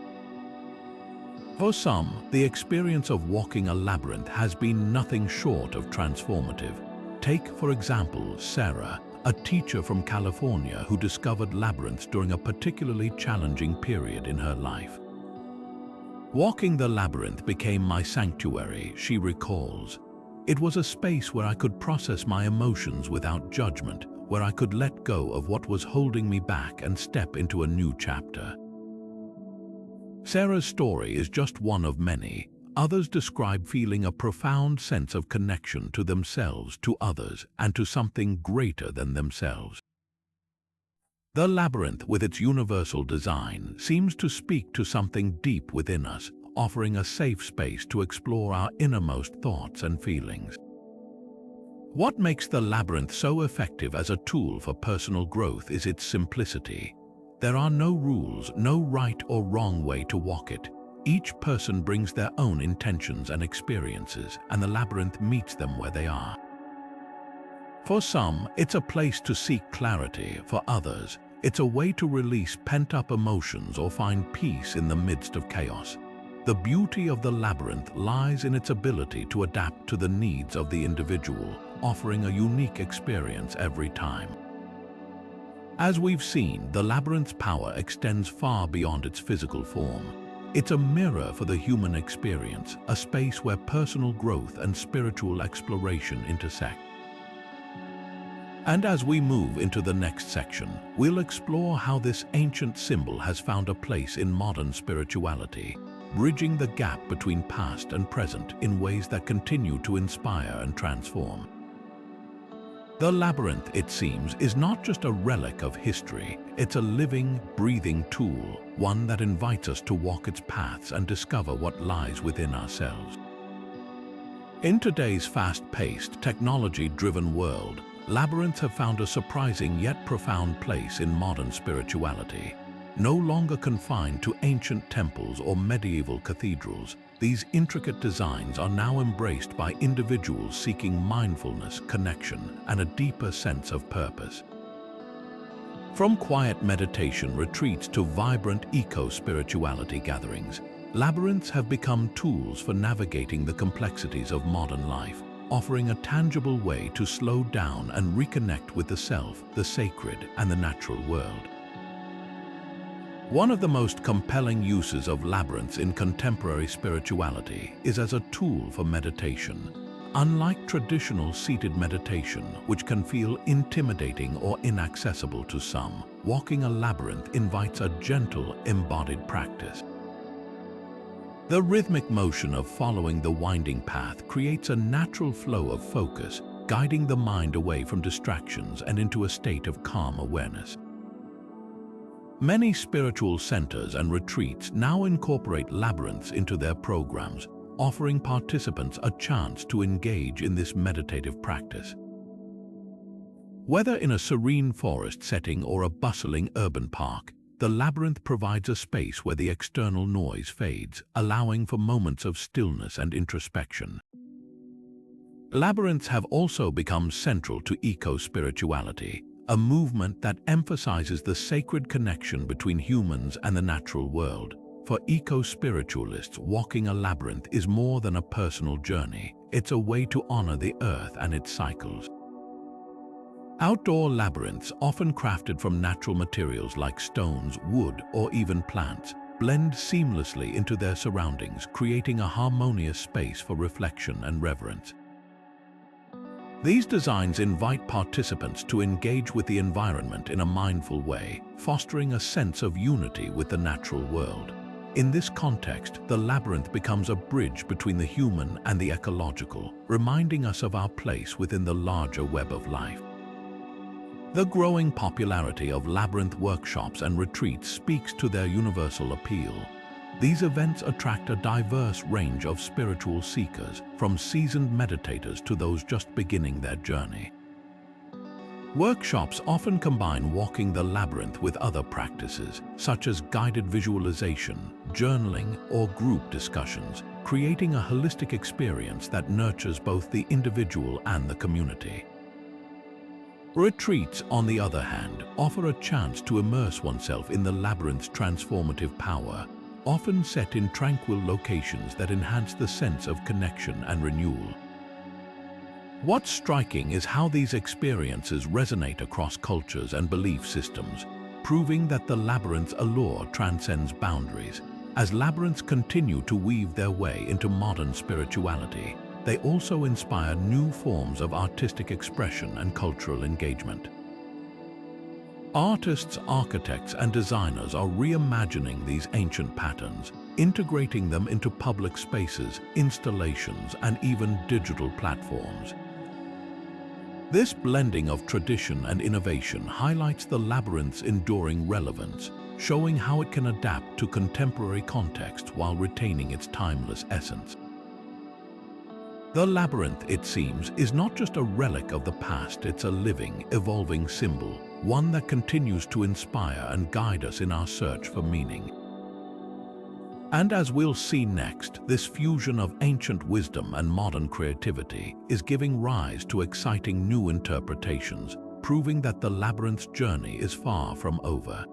For some, the experience of walking a labyrinth has been nothing short of transformative. Take, for example, Sarah, a teacher from California who discovered labyrinths during a particularly challenging period in her life. Walking the labyrinth became my sanctuary, she recalls. It was a space where I could process my emotions without judgment, where I could let go of what was holding me back and step into a new chapter. Sarah's story is just one of many. Others describe feeling a profound sense of connection to themselves, to others, and to something greater than themselves. The labyrinth, with its universal design, seems to speak to something deep within us, offering a safe space to explore our innermost thoughts and feelings. What makes the labyrinth so effective as a tool for personal growth is its simplicity. There are no rules, no right or wrong way to walk it. Each person brings their own intentions and experiences, and the labyrinth meets them where they are. For some, it's a place to seek clarity. For others, it's a way to release pent-up emotions or find peace in the midst of chaos. The beauty of the labyrinth lies in its ability to adapt to the needs of the individual, offering a unique experience every time. As we've seen, the labyrinth's power extends far beyond its physical form. It's a mirror for the human experience, a space where personal growth and spiritual exploration intersect. And as we move into the next section, we'll explore how this ancient symbol has found a place in modern spirituality, bridging the gap between past and present in ways that continue to inspire and transform. The labyrinth, it seems, is not just a relic of history, it's a living, breathing tool, one that invites us to walk its paths and discover what lies within ourselves. In today's fast-paced, technology-driven world, labyrinths have found a surprising yet profound place in modern spirituality. No longer confined to ancient temples or medieval cathedrals, these intricate designs are now embraced by individuals seeking mindfulness, connection, and a deeper sense of purpose. From quiet meditation retreats to vibrant eco-spirituality gatherings, labyrinths have become tools for navigating the complexities of modern life, offering a tangible way to slow down and reconnect with the self, the sacred, and the natural world. One of the most compelling uses of labyrinths in contemporary spirituality is as a tool for meditation. Unlike traditional seated meditation, which can feel intimidating or inaccessible to some, walking a labyrinth invites a gentle, embodied practice. The rhythmic motion of following the winding path creates a natural flow of focus, guiding the mind away from distractions and into a state of calm awareness. Many spiritual centers and retreats now incorporate labyrinths into their programs, offering participants a chance to engage in this meditative practice. Whether in a serene forest setting or a bustling urban park, the labyrinth provides a space where the external noise fades, allowing for moments of stillness and introspection. Labyrinths have also become central to eco-spirituality, a movement that emphasizes the sacred connection between humans and the natural world. For eco-spiritualists, walking a labyrinth is more than a personal journey. It's a way to honor the earth and its cycles. Outdoor labyrinths, often crafted from natural materials like stones, wood, or even plants, blend seamlessly into their surroundings, creating a harmonious space for reflection and reverence. These designs invite participants to engage with the environment in a mindful way, fostering a sense of unity with the natural world. In this context, the labyrinth becomes a bridge between the human and the ecological, reminding us of our place within the larger web of life. The growing popularity of labyrinth workshops and retreats speaks to their universal appeal. These events attract a diverse range of spiritual seekers, from seasoned meditators to those just beginning their journey. Workshops often combine walking the labyrinth with other practices, such as guided visualization, journaling, or group discussions, creating a holistic experience that nurtures both the individual and the community. Retreats, on the other hand, offer a chance to immerse oneself in the labyrinth's transformative power, often set in tranquil locations that enhance the sense of connection and renewal. What's striking is how these experiences resonate across cultures and belief systems, proving that the labyrinth's allure transcends boundaries. As labyrinths continue to weave their way into modern spirituality, they also inspire new forms of artistic expression and cultural engagement. Artists, architects, and designers are reimagining these ancient patterns, integrating them into public spaces, installations, and even digital platforms. This blending of tradition and innovation highlights the labyrinth's enduring relevance, showing how it can adapt to contemporary contexts while retaining its timeless essence. The labyrinth, it seems, is not just a relic of the past, it's a living, evolving symbol, one that continues to inspire and guide us in our search for meaning. And as we'll see next, this fusion of ancient wisdom and modern creativity is giving rise to exciting new interpretations, proving that the labyrinth's journey is far from over.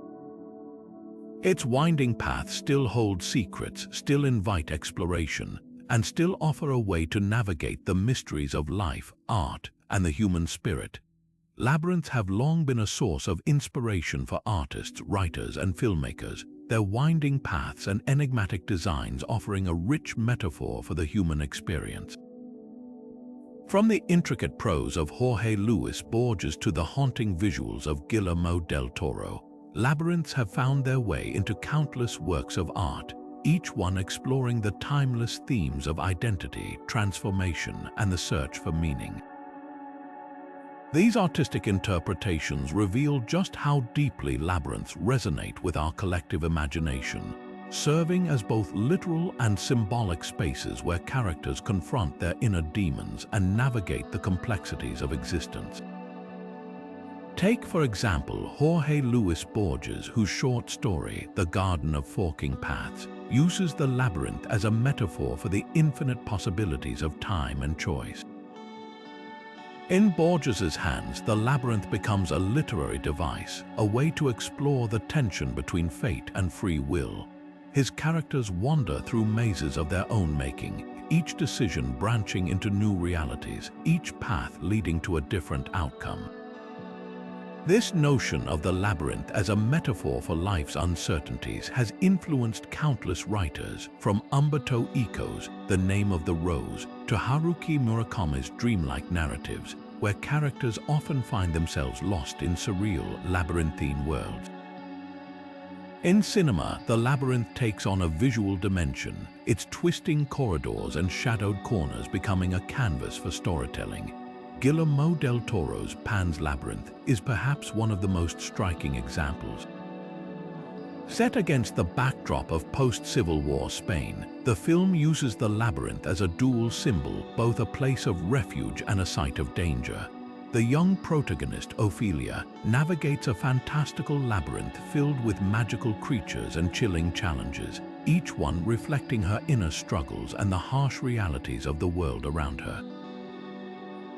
Its winding paths still hold secrets, still invite exploration, and still offer a way to navigate the mysteries of life, art, and the human spirit. Labyrinths have long been a source of inspiration for artists, writers, and filmmakers, their winding paths and enigmatic designs offering a rich metaphor for the human experience. From the intricate prose of Jorge Luis Borges to the haunting visuals of Guillermo del Toro, labyrinths have found their way into countless works of art, each one exploring the timeless themes of identity, transformation, and the search for meaning. These artistic interpretations reveal just how deeply labyrinths resonate with our collective imagination, serving as both literal and symbolic spaces where characters confront their inner demons and navigate the complexities of existence. Take, for example, Jorge Luis Borges, whose short story, The Garden of Forking Paths, uses the labyrinth as a metaphor for the infinite possibilities of time and choice. In Borges's hands, the labyrinth becomes a literary device, a way to explore the tension between fate and free will. His characters wander through mazes of their own making, each decision branching into new realities, each path leading to a different outcome. This notion of the labyrinth as a metaphor for life's uncertainties has influenced countless writers, from Umberto Eco's The Name of the Rose to Haruki Murakami's dreamlike narratives, where characters often find themselves lost in surreal, labyrinthine worlds. In cinema, the labyrinth takes on a visual dimension, its twisting corridors and shadowed corners becoming a canvas for storytelling. Guillermo del Toro's Pan's Labyrinth is perhaps one of the most striking examples. Set against the backdrop of post-Civil War Spain, the film uses the labyrinth as a dual symbol, both a place of refuge and a site of danger. The young protagonist, Ophelia, navigates a fantastical labyrinth filled with magical creatures and chilling challenges, each one reflecting her inner struggles and the harsh realities of the world around her.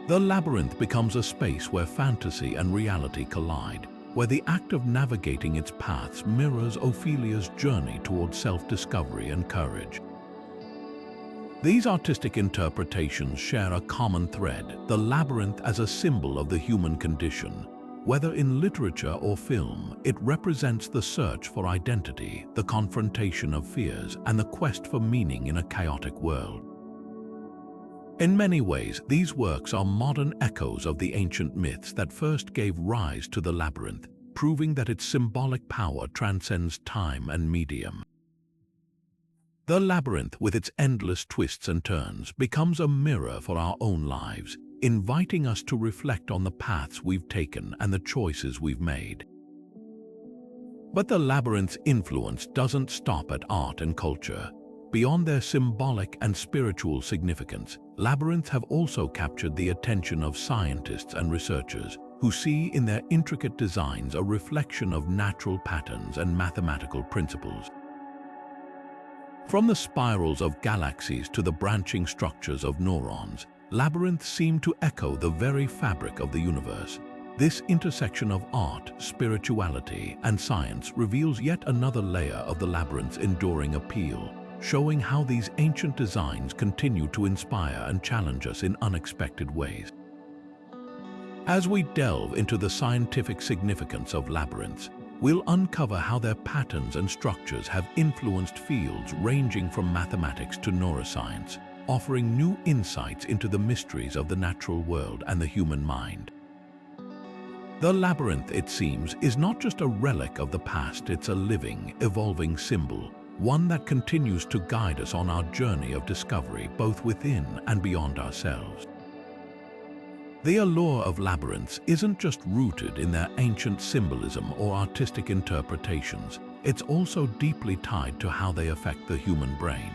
The labyrinth becomes a space where fantasy and reality collide, where the act of navigating its paths mirrors Ophelia's journey towards self-discovery and courage. These artistic interpretations share a common thread, the labyrinth as a symbol of the human condition. Whether in literature or film, it represents the search for identity, the confrontation of fears, and the quest for meaning in a chaotic world. In many ways, these works are modern echoes of the ancient myths that first gave rise to the labyrinth, proving that its symbolic power transcends time and medium. The labyrinth, with its endless twists and turns, becomes a mirror for our own lives, inviting us to reflect on the paths we've taken and the choices we've made. But the labyrinth's influence doesn't stop at art and culture. Beyond their symbolic and spiritual significance, labyrinths have also captured the attention of scientists and researchers, who see in their intricate designs a reflection of natural patterns and mathematical principles. From the spirals of galaxies to the branching structures of neurons, labyrinths seem to echo the very fabric of the universe. This intersection of art, spirituality, and science reveals yet another layer of the labyrinth's enduring appeal, showing how these ancient designs continue to inspire and challenge us in unexpected ways. As we delve into the scientific significance of labyrinths, we'll uncover how their patterns and structures have influenced fields ranging from mathematics to neuroscience, offering new insights into the mysteries of the natural world and the human mind. The labyrinth, it seems, is not just a relic of the past, it's a living, evolving symbol, one that continues to guide us on our journey of discovery both within and beyond ourselves. The allure of labyrinths isn't just rooted in their ancient symbolism or artistic interpretations, it's also deeply tied to how they affect the human brain.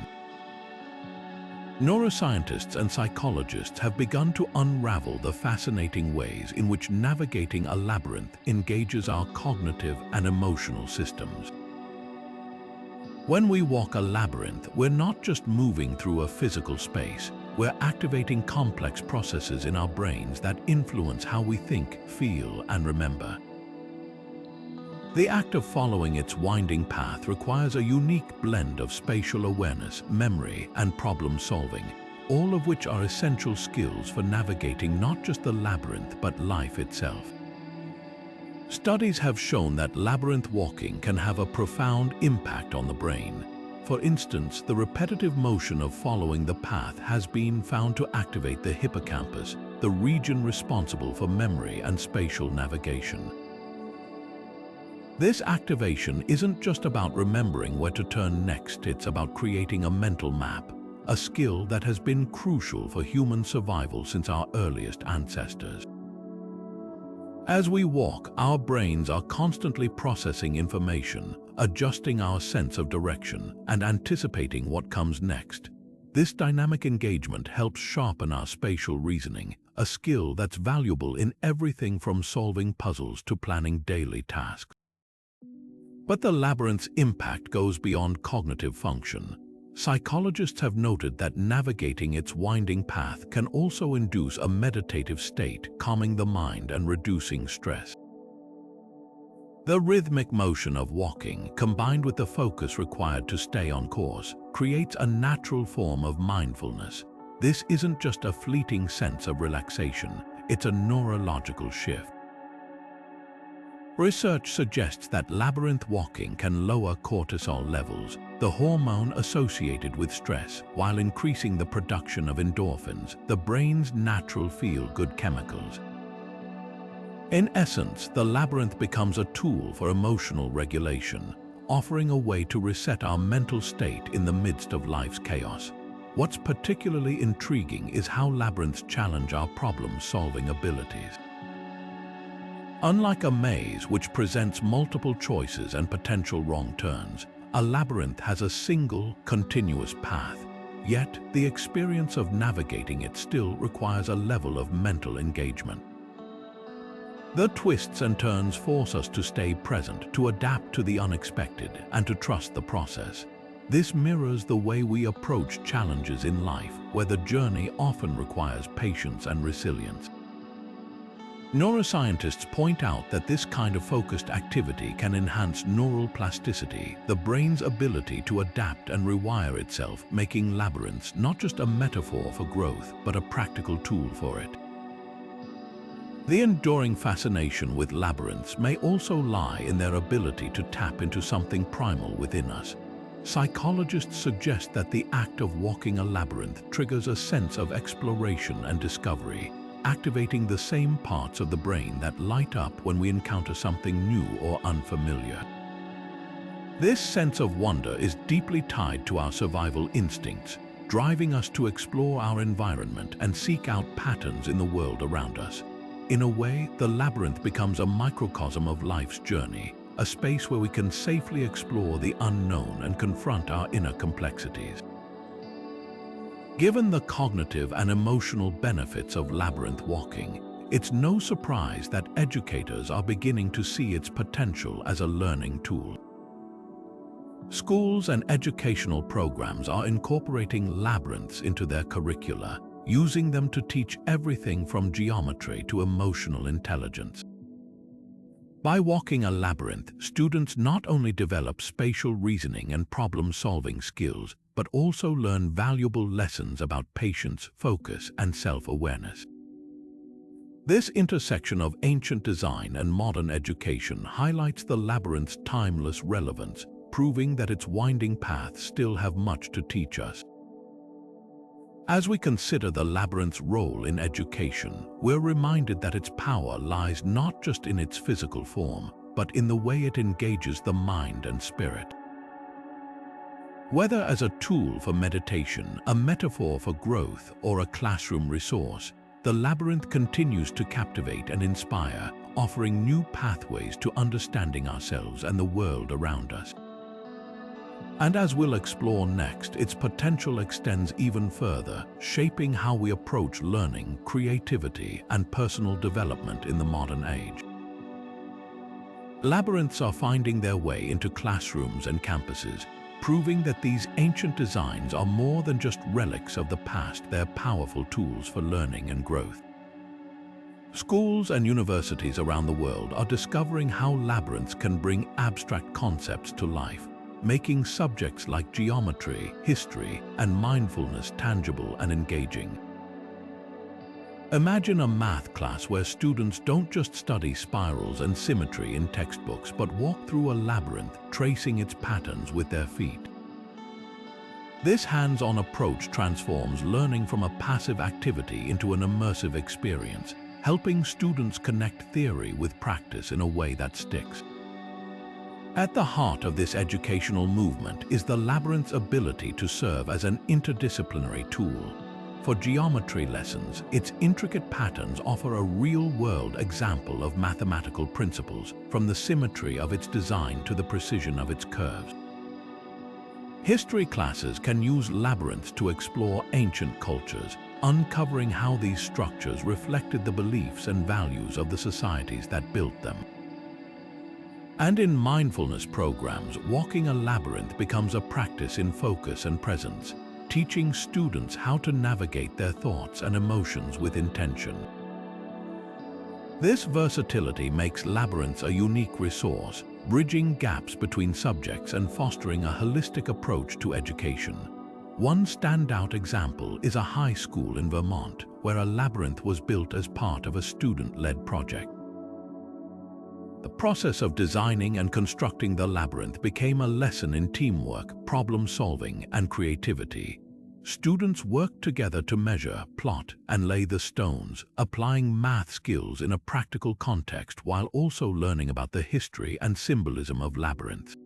Neuroscientists and psychologists have begun to unravel the fascinating ways in which navigating a labyrinth engages our cognitive and emotional systems. When we walk a labyrinth, we're not just moving through a physical space, we're activating complex processes in our brains that influence how we think, feel, and remember. The act of following its winding path requires a unique blend of spatial awareness, memory, and problem-solving, all of which are essential skills for navigating not just the labyrinth but life itself. Studies have shown that labyrinth walking can have a profound impact on the brain. For instance, the repetitive motion of following the path has been found to activate the hippocampus, the region responsible for memory and spatial navigation. This activation isn't just about remembering where to turn next, it's about creating a mental map, a skill that has been crucial for human survival since our earliest ancestors. As we walk, our brains are constantly processing information, adjusting our sense of direction, and anticipating what comes next. This dynamic engagement helps sharpen our spatial reasoning, a skill that's valuable in everything from solving puzzles to planning daily tasks. But the labyrinth's impact goes beyond cognitive function. Psychologists have noted that navigating its winding path can also induce a meditative state, calming the mind and reducing stress. The rhythmic motion of walking, combined with the focus required to stay on course, creates a natural form of mindfulness. This isn't just a fleeting sense of relaxation, it's a neurological shift. Research suggests that labyrinth walking can lower cortisol levels, the hormone associated with stress, while increasing the production of endorphins, the brain's natural feel-good chemicals. In essence, the labyrinth becomes a tool for emotional regulation, offering a way to reset our mental state in the midst of life's chaos. What's particularly intriguing is how labyrinths challenge our problem-solving abilities. Unlike a maze, which presents multiple choices and potential wrong turns, a labyrinth has a single, continuous path. Yet, the experience of navigating it still requires a level of mental engagement. The twists and turns force us to stay present, to adapt to the unexpected, and to trust the process. This mirrors the way we approach challenges in life, where the journey often requires patience and resilience. Neuroscientists point out that this kind of focused activity can enhance neural plasticity, the brain's ability to adapt and rewire itself, making labyrinths not just a metaphor for growth, but a practical tool for it. The enduring fascination with labyrinths may also lie in their ability to tap into something primal within us. Psychologists suggest that the act of walking a labyrinth triggers a sense of exploration and discovery, activating the same parts of the brain that light up when we encounter something new or unfamiliar. This sense of wonder is deeply tied to our survival instincts, driving us to explore our environment and seek out patterns in the world around us. In a way, the labyrinth becomes a microcosm of life's journey, a space where we can safely explore the unknown and confront our inner complexities. Given the cognitive and emotional benefits of labyrinth walking, it's no surprise that educators are beginning to see its potential as a learning tool. Schools and educational programs are incorporating labyrinths into their curricula, using them to teach everything from geometry to emotional intelligence. By walking a labyrinth, students not only develop spatial reasoning and problem-solving skills, but also learn valuable lessons about patience, focus, and self-awareness. This intersection of ancient design and modern education highlights the labyrinth's timeless relevance, proving that its winding paths still have much to teach us. As we consider the labyrinth's role in education, we're reminded that its power lies not just in its physical form, but in the way it engages the mind and spirit. Whether as a tool for meditation, a metaphor for growth, or a classroom resource, the labyrinth continues to captivate and inspire, offering new pathways to understanding ourselves and the world around us. And as we'll explore next, its potential extends even further, shaping how we approach learning, creativity, and personal development in the modern age. Labyrinths are finding their way into classrooms and campuses, proving that these ancient designs are more than just relics of the past, they're powerful tools for learning and growth. Schools and universities around the world are discovering how labyrinths can bring abstract concepts to life, making subjects like geometry, history, and mindfulness tangible and engaging. Imagine a math class where students don't just study spirals and symmetry in textbooks, but walk through a labyrinth, tracing its patterns with their feet. This hands-on approach transforms learning from a passive activity into an immersive experience, helping students connect theory with practice in a way that sticks. At the heart of this educational movement is the labyrinth's ability to serve as an interdisciplinary tool. For geometry lessons, its intricate patterns offer a real-world example of mathematical principles, from the symmetry of its design to the precision of its curves. History classes can use labyrinths to explore ancient cultures, uncovering how these structures reflected the beliefs and values of the societies that built them. And in mindfulness programs, walking a labyrinth becomes a practice in focus and presence, teaching students how to navigate their thoughts and emotions with intention. This versatility makes labyrinths a unique resource, bridging gaps between subjects and fostering a holistic approach to education. One standout example is a high school in Vermont, where a labyrinth was built as part of a student-led project. The process of designing and constructing the labyrinth became a lesson in teamwork, problem-solving, and creativity. Students worked together to measure, plot, and lay the stones, applying math skills in a practical context while also learning about the history and symbolism of labyrinths.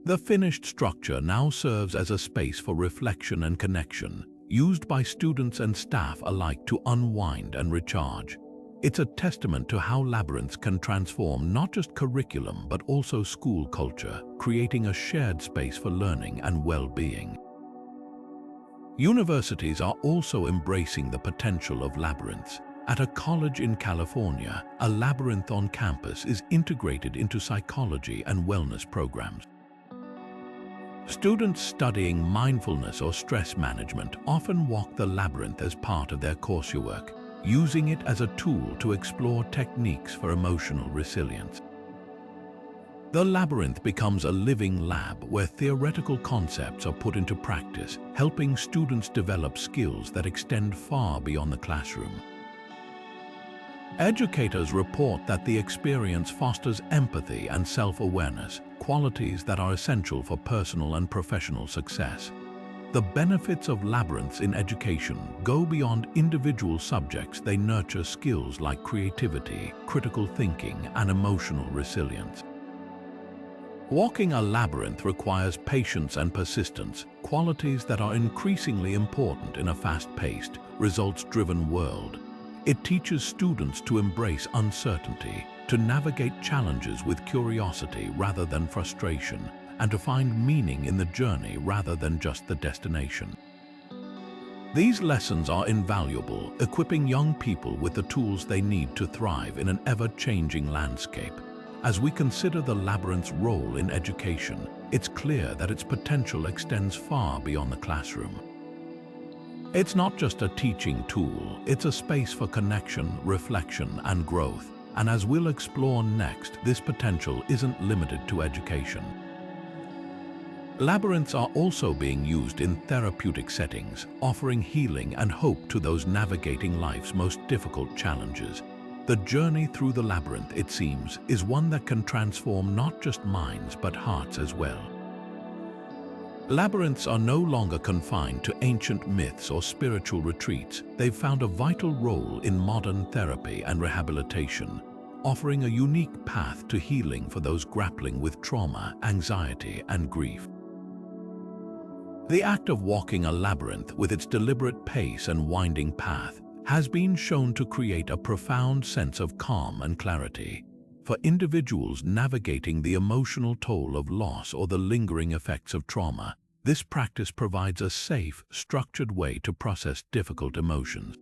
The finished structure now serves as a space for reflection and connection, used by students and staff alike to unwind and recharge. It's a testament to how labyrinths can transform not just curriculum but also school culture, creating a shared space for learning and well-being. Universities are also embracing the potential of labyrinths. At a college in California, a labyrinth on campus is integrated into psychology and wellness programs. Students studying mindfulness or stress management often walk the labyrinth as part of their coursework, using it as a tool to explore techniques for emotional resilience. The labyrinth becomes a living lab where theoretical concepts are put into practice, helping students develop skills that extend far beyond the classroom. Educators report that the experience fosters empathy and self-awareness, qualities that are essential for personal and professional success. The benefits of labyrinths in education go beyond individual subjects. They nurture skills like creativity, critical thinking, and emotional resilience. Walking a labyrinth requires patience and persistence, qualities that are increasingly important in a fast-paced, results-driven world. It teaches students to embrace uncertainty, to navigate challenges with curiosity rather than frustration, and to find meaning in the journey rather than just the destination. These lessons are invaluable, equipping young people with the tools they need to thrive in an ever-changing landscape. As we consider the labyrinth's role in education, it's clear that its potential extends far beyond the classroom. It's not just a teaching tool, it's a space for connection, reflection, and growth. And as we'll explore next, this potential isn't limited to education. Labyrinths are also being used in therapeutic settings, offering healing and hope to those navigating life's most difficult challenges. The journey through the labyrinth, it seems, is one that can transform not just minds but hearts as well. Labyrinths are no longer confined to ancient myths or spiritual retreats. They've found a vital role in modern therapy and rehabilitation, offering a unique path to healing for those grappling with trauma, anxiety, and grief. The act of walking a labyrinth, with its deliberate pace and winding path, has been shown to create a profound sense of calm and clarity. For individuals navigating the emotional toll of loss or the lingering effects of trauma, this practice provides a safe, structured way to process difficult emotions.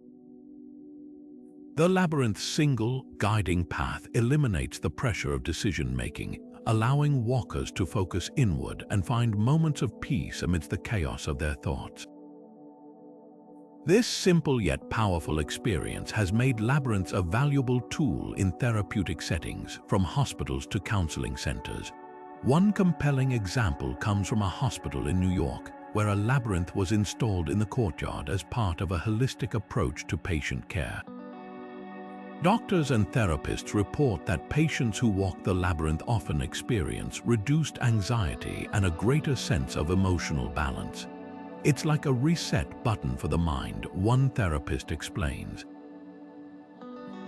The labyrinth's single, guiding path eliminates the pressure of decision-making, allowing walkers to focus inward and find moments of peace amidst the chaos of their thoughts. This simple yet powerful experience has made labyrinths a valuable tool in therapeutic settings, from hospitals to counseling centers. One compelling example comes from a hospital in New York, where a labyrinth was installed in the courtyard as part of a holistic approach to patient care. Doctors and therapists report that patients who walk the labyrinth often experience reduced anxiety and a greater sense of emotional balance. It's like a reset button for the mind, one therapist explains.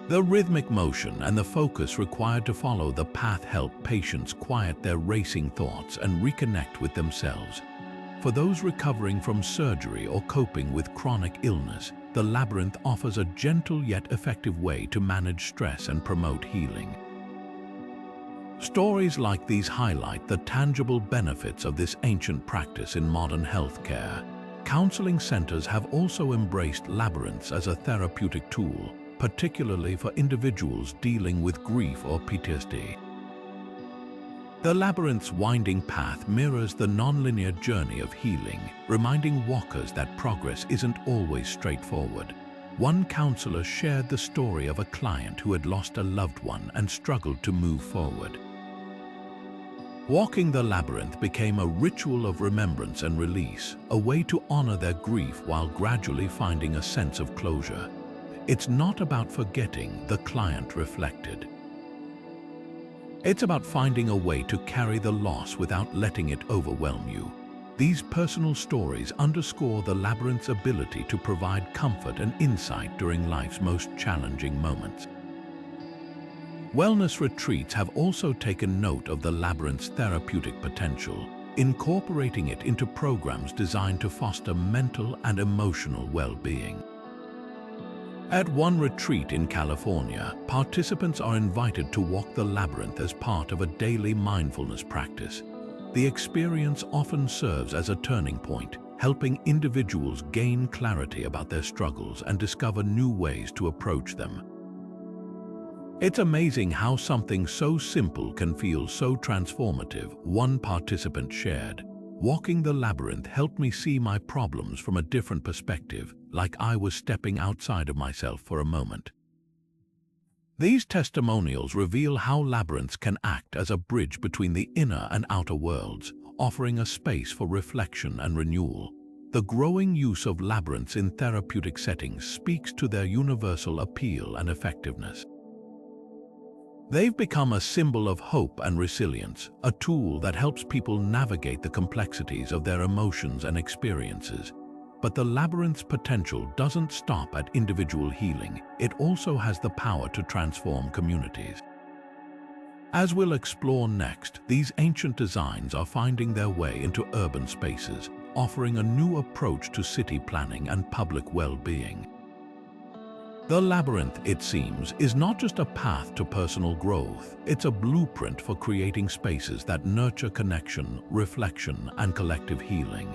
The rhythmic motion and the focus required to follow the path help patients quiet their racing thoughts and reconnect with themselves. For those recovering from surgery or coping with chronic illness, the labyrinth offers a gentle yet effective way to manage stress and promote healing. Stories like these highlight the tangible benefits of this ancient practice in modern healthcare, Counseling centers have also embraced labyrinths as a therapeutic tool, particularly for individuals dealing with grief or PTSD. The labyrinth's winding path mirrors the nonlinear journey of healing, reminding walkers that progress isn't always straightforward. One counselor shared the story of a client who had lost a loved one and struggled to move forward. Walking the labyrinth became a ritual of remembrance and release, a way to honor their grief while gradually finding a sense of closure. It's not about forgetting, the client reflected. It's about finding a way to carry the loss without letting it overwhelm you. These personal stories underscore the labyrinth's ability to provide comfort and insight during life's most challenging moments. Wellness retreats have also taken note of the labyrinth's therapeutic potential, incorporating it into programs designed to foster mental and emotional well-being. At one retreat in California, participants are invited to walk the labyrinth as part of a daily mindfulness practice. The experience often serves as a turning point, helping individuals gain clarity about their struggles and discover new ways to approach them. It's amazing how something so simple can feel so transformative, one participant shared. Walking the labyrinth helped me see my problems from a different perspective, like I was stepping outside of myself for a moment. These testimonials reveal how labyrinths can act as a bridge between the inner and outer worlds, offering a space for reflection and renewal. The growing use of labyrinths in therapeutic settings speaks to their universal appeal and effectiveness. They've become a symbol of hope and resilience, a tool that helps people navigate the complexities of their emotions and experiences. But the labyrinth's potential doesn't stop at individual healing. It also has the power to transform communities. As we'll explore next, these ancient designs are finding their way into urban spaces, offering a new approach to city planning and public well-being. The labyrinth, it seems, is not just a path to personal growth. It's a blueprint for creating spaces that nurture connection, reflection, and collective healing.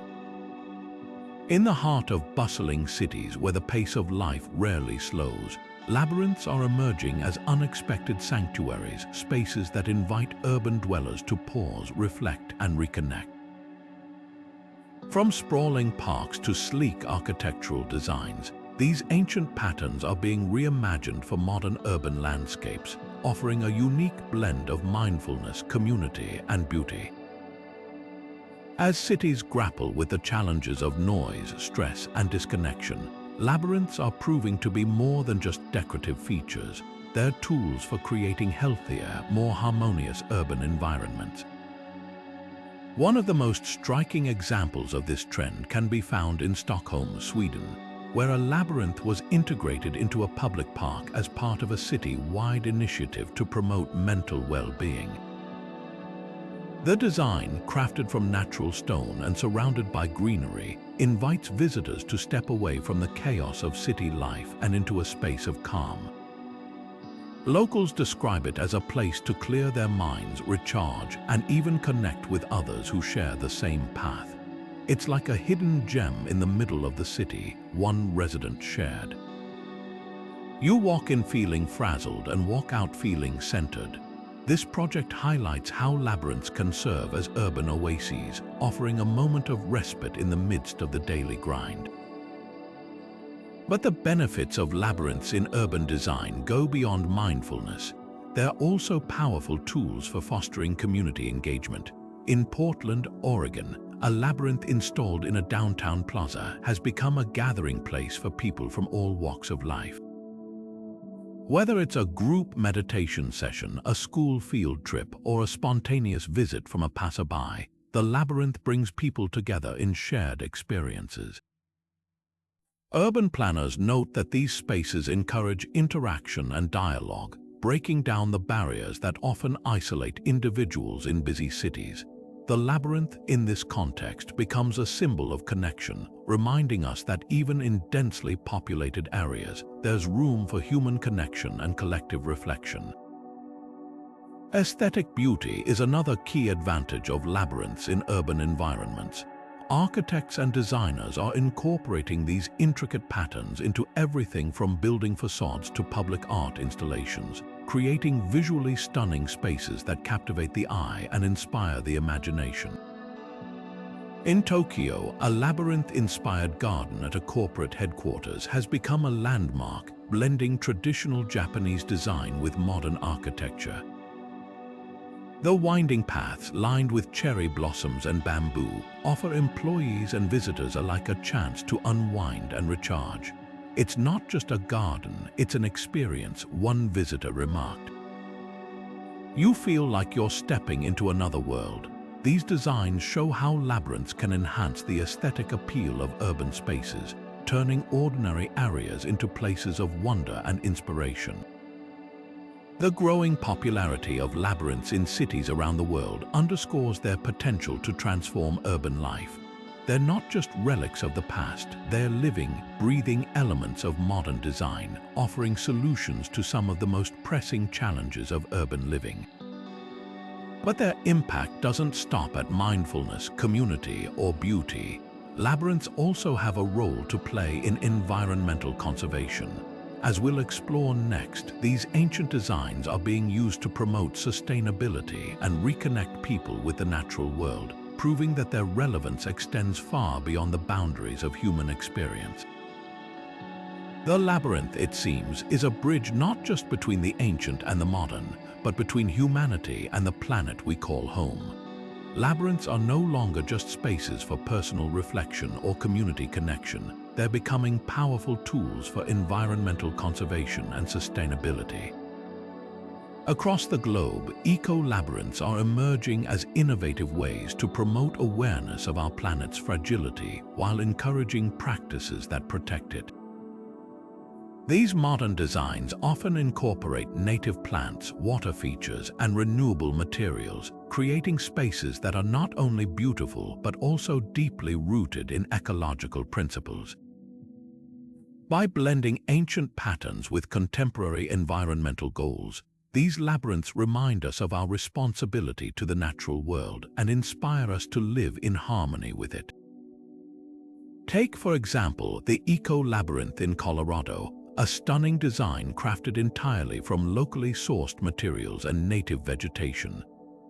In the heart of bustling cities where the pace of life rarely slows, labyrinths are emerging as unexpected sanctuaries, spaces that invite urban dwellers to pause, reflect, and reconnect. From sprawling parks to sleek architectural designs, these ancient patterns are being reimagined for modern urban landscapes, offering a unique blend of mindfulness, community, and beauty. As cities grapple with the challenges of noise, stress, and disconnection, labyrinths are proving to be more than just decorative features. They're tools for creating healthier, more harmonious urban environments. One of the most striking examples of this trend can be found in Stockholm, Sweden, where a labyrinth was integrated into a public park as part of a city-wide initiative to promote mental well-being. The design, crafted from natural stone and surrounded by greenery, invites visitors to step away from the chaos of city life and into a space of calm. Locals describe it as a place to clear their minds, recharge, and even connect with others who share the same path. It's like a hidden gem in the middle of the city, one resident shared. You walk in feeling frazzled and walk out feeling centered. This project highlights how labyrinths can serve as urban oases, offering a moment of respite in the midst of the daily grind. But the benefits of labyrinths in urban design go beyond mindfulness. They're also powerful tools for fostering community engagement. In Portland, Oregon, a labyrinth installed in a downtown plaza has become a gathering place for people from all walks of life. Whether it's a group meditation session, a school field trip, or a spontaneous visit from a passerby, the labyrinth brings people together in shared experiences. Urban planners note that these spaces encourage interaction and dialogue, breaking down the barriers that often isolate individuals in busy cities. The labyrinth, in this context, becomes a symbol of connection, reminding us that even in densely populated areas, there's room for human connection and collective reflection. Aesthetic beauty is another key advantage of labyrinths in urban environments. Architects and designers are incorporating these intricate patterns into everything from building facades to public art installations, creating visually stunning spaces that captivate the eye and inspire the imagination. In Tokyo, a labyrinth-inspired garden at a corporate headquarters has become a landmark, blending traditional Japanese design with modern architecture. The winding paths lined with cherry blossoms and bamboo offer employees and visitors alike a chance to unwind and recharge. It's not just a garden, it's an experience, one visitor remarked. You feel like you're stepping into another world. These designs show how labyrinths can enhance the aesthetic appeal of urban spaces, turning ordinary areas into places of wonder and inspiration. The growing popularity of labyrinths in cities around the world underscores their potential to transform urban life. They're not just relics of the past, they're living, breathing elements of modern design, offering solutions to some of the most pressing challenges of urban living. But their impact doesn't stop at mindfulness, community, or beauty. Labyrinths also have a role to play in environmental conservation. As we'll explore next, these ancient designs are being used to promote sustainability and reconnect people with the natural world, proving that their relevance extends far beyond the boundaries of human experience. The labyrinth, it seems, is a bridge not just between the ancient and the modern, but between humanity and the planet we call home. Labyrinths are no longer just spaces for personal reflection or community connection. They're becoming powerful tools for environmental conservation and sustainability. Across the globe, eco-labyrinths are emerging as innovative ways to promote awareness of our planet's fragility while encouraging practices that protect it. These modern designs often incorporate native plants, water features, and renewable materials, creating spaces that are not only beautiful but also deeply rooted in ecological principles. By blending ancient patterns with contemporary environmental goals, these labyrinths remind us of our responsibility to the natural world and inspire us to live in harmony with it. Take, for example, the Eco-Labyrinth in Colorado, a stunning design crafted entirely from locally sourced materials and native vegetation.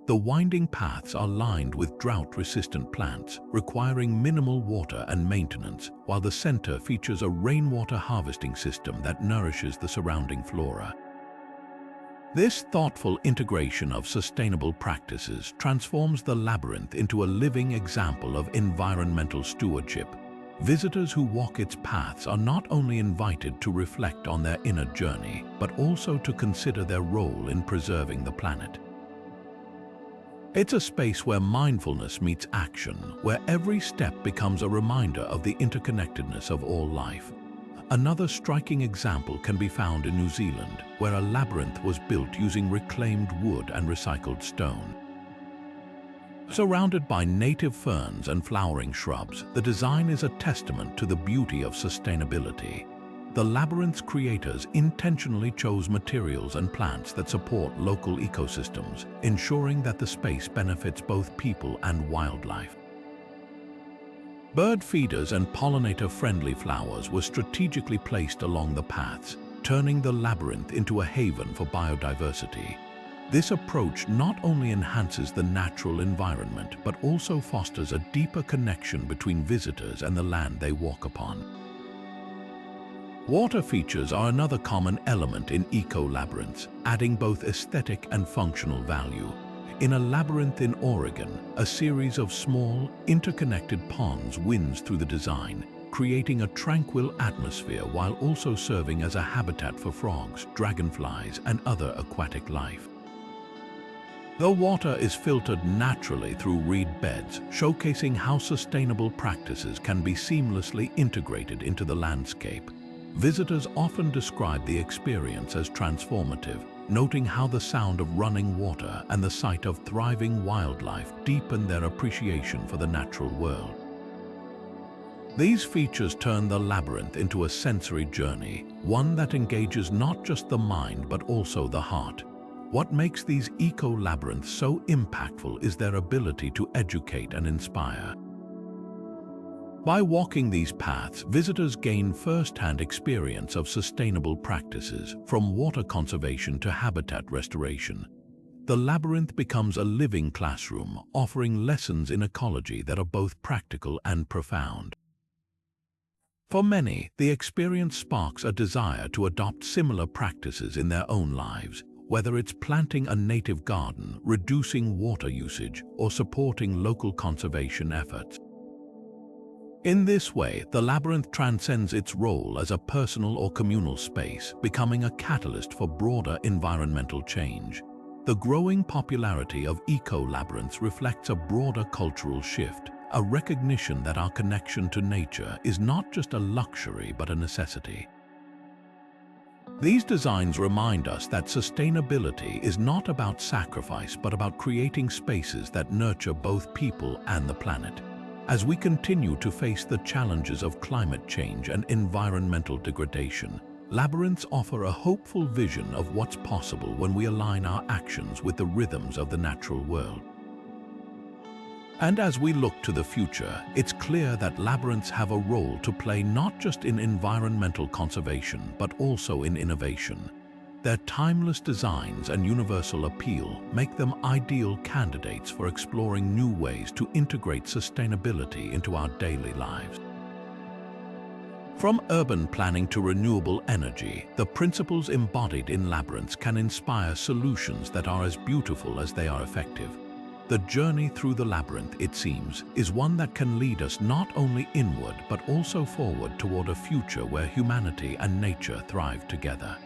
The winding paths are lined with drought-resistant plants, requiring minimal water and maintenance, while the center features a rainwater harvesting system that nourishes the surrounding flora. This thoughtful integration of sustainable practices transforms the labyrinth into a living example of environmental stewardship. Visitors who walk its paths are not only invited to reflect on their inner journey, but also to consider their role in preserving the planet. It's a space where mindfulness meets action, where every step becomes a reminder of the interconnectedness of all life. Another striking example can be found in New Zealand, where a labyrinth was built using reclaimed wood and recycled stone. Surrounded by native ferns and flowering shrubs, the design is a testament to the beauty of sustainability. The labyrinth's creators intentionally chose materials and plants that support local ecosystems, ensuring that the space benefits both people and wildlife. Bird feeders and pollinator-friendly flowers were strategically placed along the paths, turning the labyrinth into a haven for biodiversity. This approach not only enhances the natural environment, but also fosters a deeper connection between visitors and the land they walk upon. Water features are another common element in eco-labyrinths, adding both aesthetic and functional value. In a labyrinth in Oregon, a series of small, interconnected ponds winds through the design, creating a tranquil atmosphere while also serving as a habitat for frogs, dragonflies, and other aquatic life. The water is filtered naturally through reed beds, showcasing how sustainable practices can be seamlessly integrated into the landscape. Visitors often describe the experience as transformative, noting how the sound of running water and the sight of thriving wildlife deepen their appreciation for the natural world. These features turn the labyrinth into a sensory journey, one that engages not just the mind but also the heart. What makes these eco-labyrinths so impactful is their ability to educate and inspire. By walking these paths, visitors gain first-hand experience of sustainable practices, from water conservation to habitat restoration. The labyrinth becomes a living classroom, offering lessons in ecology that are both practical and profound. For many, the experience sparks a desire to adopt similar practices in their own lives, whether it's planting a native garden, reducing water usage, or supporting local conservation efforts. In this way, the labyrinth transcends its role as a personal or communal space, becoming a catalyst for broader environmental change. The growing popularity of eco-labyrinths reflects a broader cultural shift, a recognition that our connection to nature is not just a luxury but a necessity. These designs remind us that sustainability is not about sacrifice but about creating spaces that nurture both people and the planet. As we continue to face the challenges of climate change and environmental degradation, labyrinths offer a hopeful vision of what's possible when we align our actions with the rhythms of the natural world. And as we look to the future, it's clear that labyrinths have a role to play not just in environmental conservation, but also in innovation. Their timeless designs and universal appeal make them ideal candidates for exploring new ways to integrate sustainability into our daily lives. From urban planning to renewable energy, the principles embodied in labyrinths can inspire solutions that are as beautiful as they are effective. The journey through the labyrinth, it seems, is one that can lead us not only inward but also forward toward a future where humanity and nature thrive together.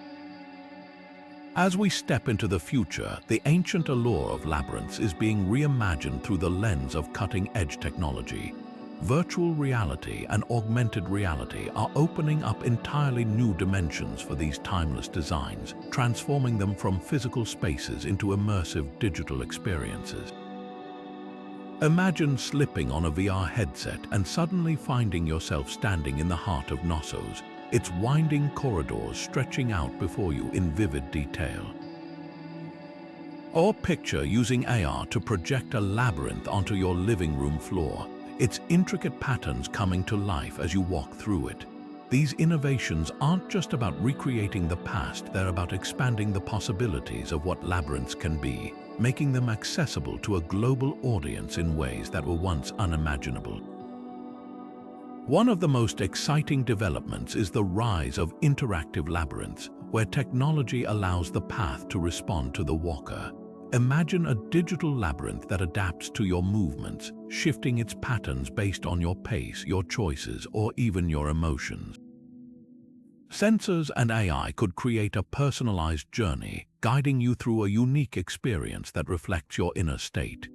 As we step into the future, the ancient allure of labyrinths is being reimagined through the lens of cutting-edge technology. Virtual reality and augmented reality are opening up entirely new dimensions for these timeless designs, transforming them from physical spaces into immersive digital experiences. Imagine slipping on a VR headset and suddenly finding yourself standing in the heart of Knossos, its winding corridors stretching out before you in vivid detail. Or picture using AR to project a labyrinth onto your living room floor, its intricate patterns coming to life as you walk through it. These innovations aren't just about recreating the past, they're about expanding the possibilities of what labyrinths can be, making them accessible to a global audience in ways that were once unimaginable. One of the most exciting developments is the rise of interactive labyrinths, where technology allows the path to respond to the walker. Imagine a digital labyrinth that adapts to your movements, shifting its patterns based on your pace, your choices, or even your emotions. Sensors and AI could create a personalized journey, guiding you through a unique experience that reflects your inner state.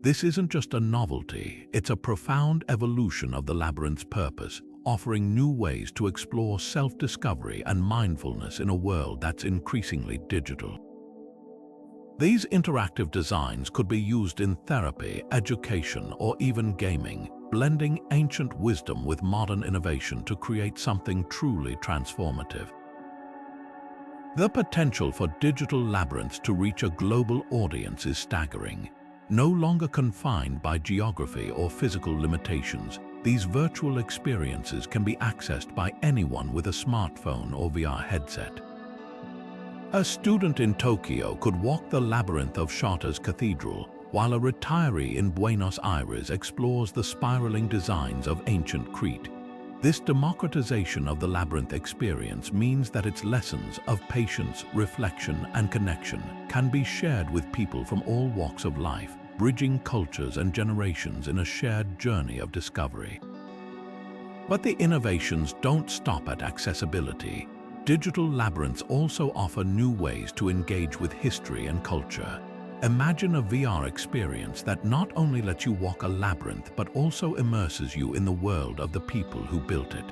This isn't just a novelty, it's a profound evolution of the labyrinth's purpose, offering new ways to explore self-discovery and mindfulness in a world that's increasingly digital. These interactive designs could be used in therapy, education, or even gaming, blending ancient wisdom with modern innovation to create something truly transformative. The potential for digital labyrinths to reach a global audience is staggering. No longer confined by geography or physical limitations, these virtual experiences can be accessed by anyone with a smartphone or VR headset. A student in Tokyo could walk the labyrinth of Chartres Cathedral, while a retiree in Buenos Aires explores the spiraling designs of ancient Crete. This democratization of the labyrinth experience means that its lessons of patience, reflection, and connection can be shared with people from all walks of life, bridging cultures and generations in a shared journey of discovery. But the innovations don't stop at accessibility. Digital labyrinths also offer new ways to engage with history and culture. Imagine a VR experience that not only lets you walk a labyrinth but also immerses you in the world of the people who built it.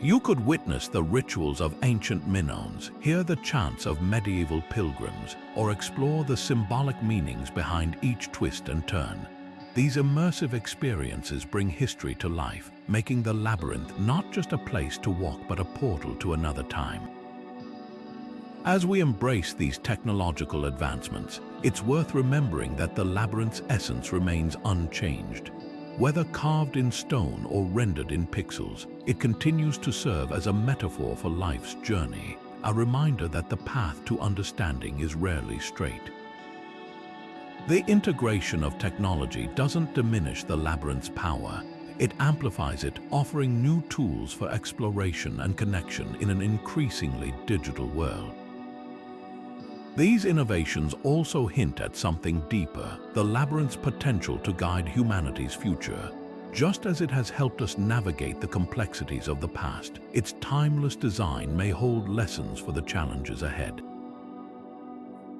You could witness the rituals of ancient Minoans, hear the chants of medieval pilgrims, or explore the symbolic meanings behind each twist and turn. These immersive experiences bring history to life, making the labyrinth not just a place to walk but a portal to another time. As we embrace these technological advancements, it's worth remembering that the labyrinth's essence remains unchanged. Whether carved in stone or rendered in pixels, it continues to serve as a metaphor for life's journey, a reminder that the path to understanding is rarely straight. The integration of technology doesn't diminish the labyrinth's power. It amplifies it, offering new tools for exploration and connection in an increasingly digital world. These innovations also hint at something deeper, the labyrinth's potential to guide humanity's future. Just as it has helped us navigate the complexities of the past, its timeless design may hold lessons for the challenges ahead.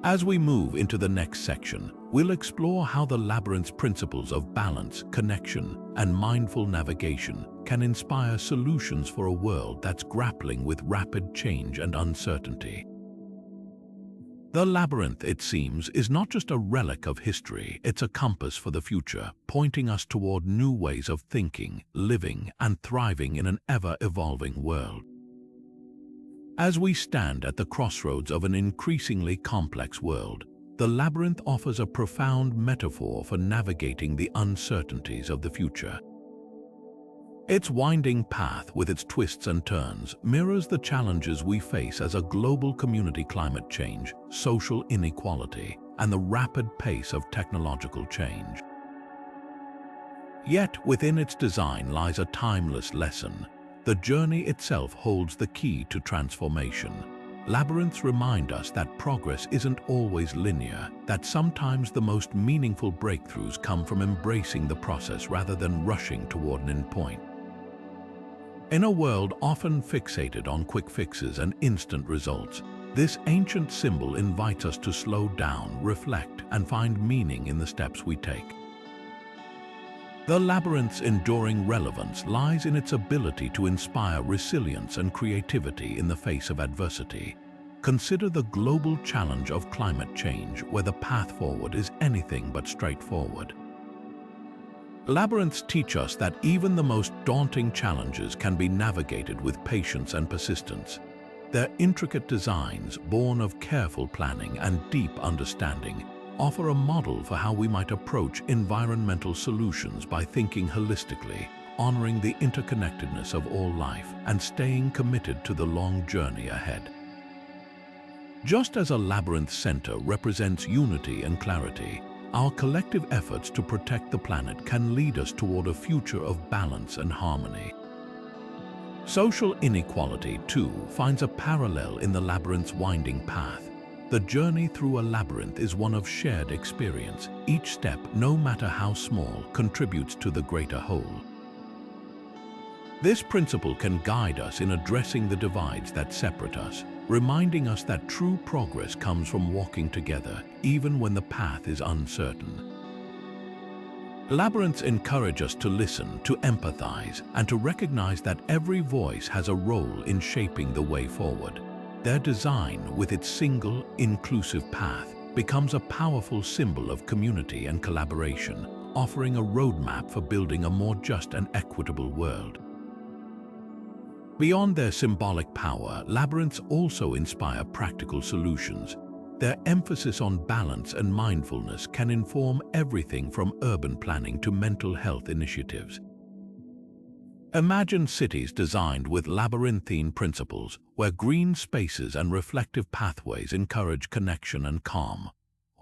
As we move into the next section, we'll explore how the labyrinth's principles of balance, connection, and mindful navigation can inspire solutions for a world that's grappling with rapid change and uncertainty. The labyrinth, it seems, is not just a relic of history, it's a compass for the future, pointing us toward new ways of thinking, living, and thriving in an ever-evolving world. As we stand at the crossroads of an increasingly complex world, the labyrinth offers a profound metaphor for navigating the uncertainties of the future. Its winding path, with its twists and turns, mirrors the challenges we face as a global community: climate change, social inequality, and the rapid pace of technological change. Yet, within its design lies a timeless lesson. The journey itself holds the key to transformation. Labyrinths remind us that progress isn't always linear, that sometimes the most meaningful breakthroughs come from embracing the process rather than rushing toward an endpoint. In a world often fixated on quick fixes and instant results, this ancient symbol invites us to slow down, reflect, and find meaning in the steps we take. The labyrinth's enduring relevance lies in its ability to inspire resilience and creativity in the face of adversity. Consider the global challenge of climate change, where the path forward is anything but straightforward. Labyrinths teach us that even the most daunting challenges can be navigated with patience and persistence. Their intricate designs, born of careful planning and deep understanding, offer a model for how we might approach environmental solutions by thinking holistically, honoring the interconnectedness of all life, and staying committed to the long journey ahead. Just as a labyrinth center represents unity and clarity, our collective efforts to protect the planet can lead us toward a future of balance and harmony. Social inequality, too, finds a parallel in the labyrinth's winding path. The journey through a labyrinth is one of shared experience. Each step, no matter how small, contributes to the greater whole. This principle can guide us in addressing the divides that separate us, reminding us that true progress comes from walking together, even when the path is uncertain. Labyrinths encourage us to listen, to empathize, and to recognize that every voice has a role in shaping the way forward. Their design, with its single, inclusive path, becomes a powerful symbol of community and collaboration, offering a roadmap for building a more just and equitable world. Beyond their symbolic power, labyrinths also inspire practical solutions. Their emphasis on balance and mindfulness can inform everything from urban planning to mental health initiatives. Imagine cities designed with labyrinthine principles, where green spaces and reflective pathways encourage connection and calm.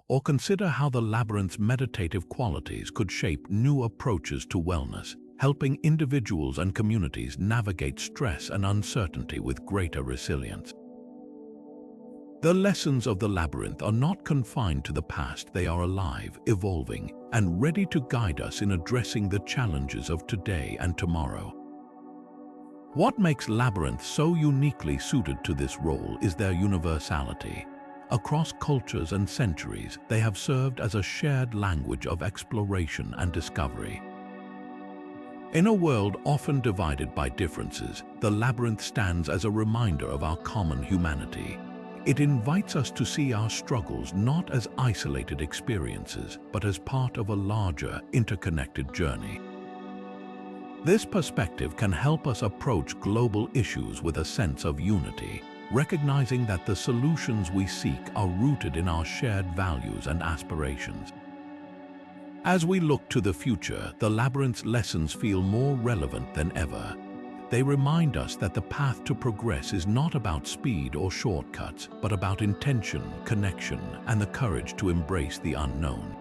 Or consider how the labyrinth's meditative qualities could shape new approaches to wellness, helping individuals and communities navigate stress and uncertainty with greater resilience. The lessons of the labyrinth are not confined to the past. They are alive, evolving, and ready to guide us in addressing the challenges of today and tomorrow. What makes labyrinths so uniquely suited to this role is their universality. Across cultures and centuries, they have served as a shared language of exploration and discovery. In a world often divided by differences, the labyrinth stands as a reminder of our common humanity. It invites us to see our struggles not as isolated experiences, but as part of a larger, interconnected journey. This perspective can help us approach global issues with a sense of unity, recognizing that the solutions we seek are rooted in our shared values and aspirations. As we look to the future, the labyrinth's lessons feel more relevant than ever. They remind us that the path to progress is not about speed or shortcuts, but about intention, connection, and the courage to embrace the unknown.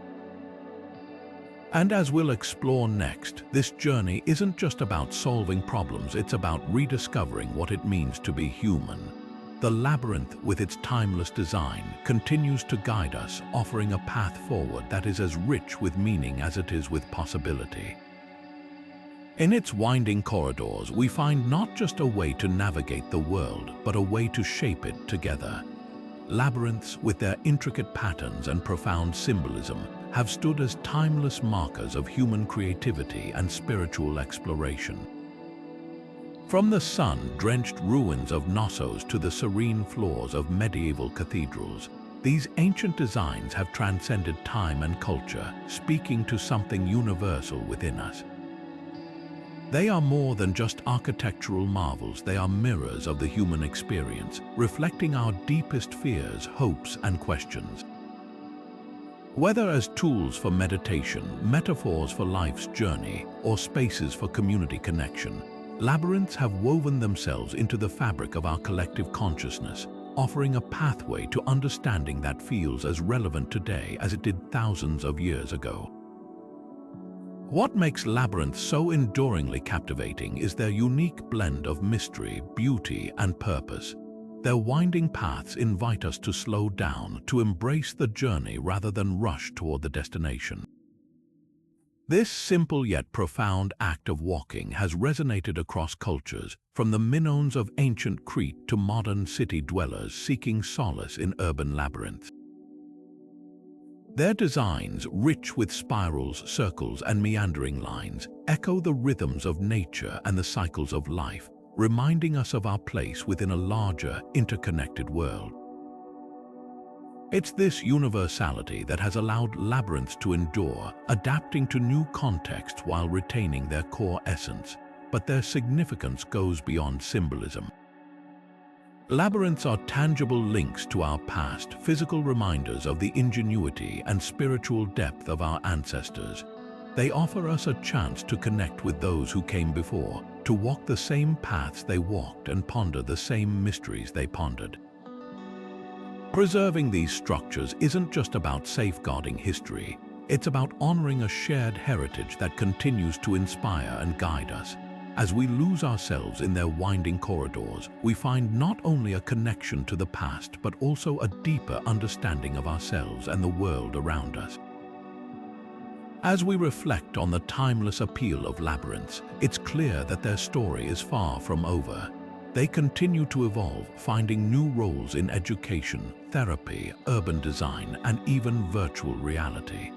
And as we'll explore next, this journey isn't just about solving problems, it's about rediscovering what it means to be human. The labyrinth, with its timeless design, continues to guide us, offering a path forward that is as rich with meaning as it is with possibility. In its winding corridors, we find not just a way to navigate the world, but a way to shape it together. Labyrinths, with their intricate patterns and profound symbolism, have stood as timeless markers of human creativity and spiritual exploration. From the sun-drenched ruins of Knossos to the serene floors of medieval cathedrals, these ancient designs have transcended time and culture, speaking to something universal within us. They are more than just architectural marvels, they are mirrors of the human experience, reflecting our deepest fears, hopes, and questions. Whether as tools for meditation, metaphors for life's journey, or spaces for community connection, labyrinths have woven themselves into the fabric of our collective consciousness, offering a pathway to understanding that feels as relevant today as it did thousands of years ago. What makes labyrinths so enduringly captivating is their unique blend of mystery, beauty, and purpose. Their winding paths invite us to slow down, to embrace the journey rather than rush toward the destination. This simple yet profound act of walking has resonated across cultures, from the Minoans of ancient Crete to modern city dwellers seeking solace in urban labyrinths. Their designs, rich with spirals, circles, and meandering lines, echo the rhythms of nature and the cycles of life, reminding us of our place within a larger, interconnected world. It's this universality that has allowed labyrinths to endure, adapting to new contexts while retaining their core essence, but their significance goes beyond symbolism. Labyrinths are tangible links to our past, physical reminders of the ingenuity and spiritual depth of our ancestors. They offer us a chance to connect with those who came before, to walk the same paths they walked and ponder the same mysteries they pondered. Preserving these structures isn't just about safeguarding history, it's about honoring a shared heritage that continues to inspire and guide us. As we lose ourselves in their winding corridors, we find not only a connection to the past, but also a deeper understanding of ourselves and the world around us. As we reflect on the timeless appeal of labyrinths, it's clear that their story is far from over. They continue to evolve, finding new roles in education, therapy, urban design, and even virtual reality.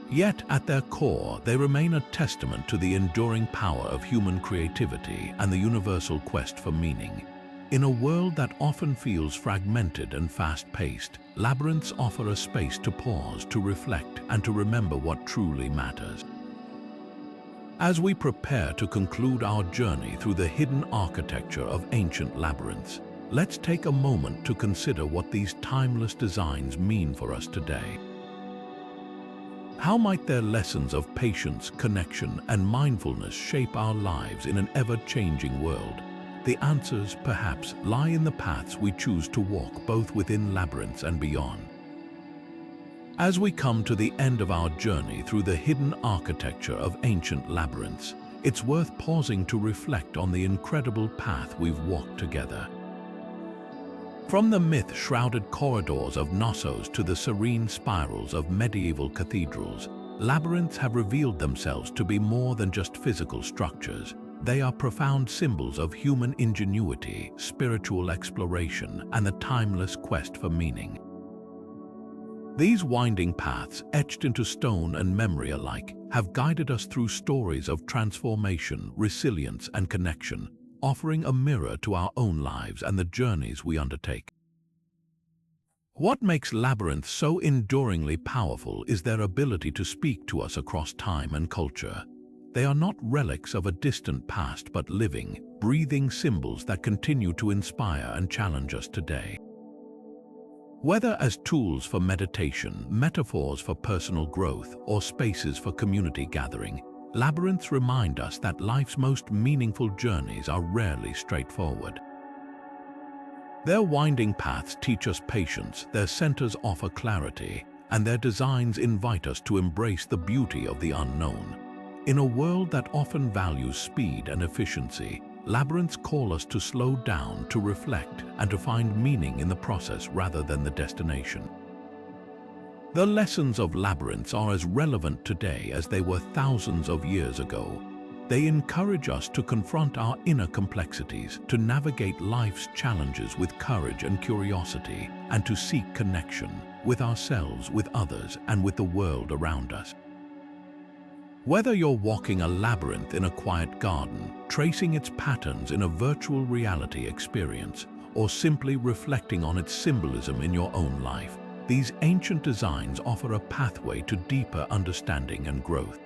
Yet, at their core, they remain a testament to the enduring power of human creativity and the universal quest for meaning. In a world that often feels fragmented and fast-paced, labyrinths offer a space to pause, to reflect, and to remember what truly matters. As we prepare to conclude our journey through the hidden architecture of ancient labyrinths, let's take a moment to consider what these timeless designs mean for us today. How might their lessons of patience, connection, and mindfulness shape our lives in an ever-changing world? The answers, perhaps, lie in the paths we choose to walk both within labyrinths and beyond. As we come to the end of our journey through the hidden architecture of ancient labyrinths, it's worth pausing to reflect on the incredible path we've walked together. From the myth-shrouded corridors of Knossos to the serene spirals of medieval cathedrals, labyrinths have revealed themselves to be more than just physical structures. They are profound symbols of human ingenuity, spiritual exploration, and the timeless quest for meaning. These winding paths, etched into stone and memory alike, have guided us through stories of transformation, resilience, and connection, offering a mirror to our own lives and the journeys we undertake. What makes labyrinths so enduringly powerful is their ability to speak to us across time and culture. They are not relics of a distant past, but living, breathing symbols that continue to inspire and challenge us today. Whether as tools for meditation, metaphors for personal growth, or spaces for community gathering, labyrinths remind us that life's most meaningful journeys are rarely straightforward. Their winding paths teach us patience, their centers offer clarity, and their designs invite us to embrace the beauty of the unknown. In a world that often values speed and efficiency, labyrinths call us to slow down, to reflect, and to find meaning in the process rather than the destination. The lessons of labyrinths are as relevant today as they were thousands of years ago. They encourage us to confront our inner complexities, to navigate life's challenges with courage and curiosity, and to seek connection with ourselves, with others, and with the world around us. Whether you're walking a labyrinth in a quiet garden, tracing its patterns in a virtual reality experience, or simply reflecting on its symbolism in your own life, these ancient designs offer a pathway to deeper understanding and growth.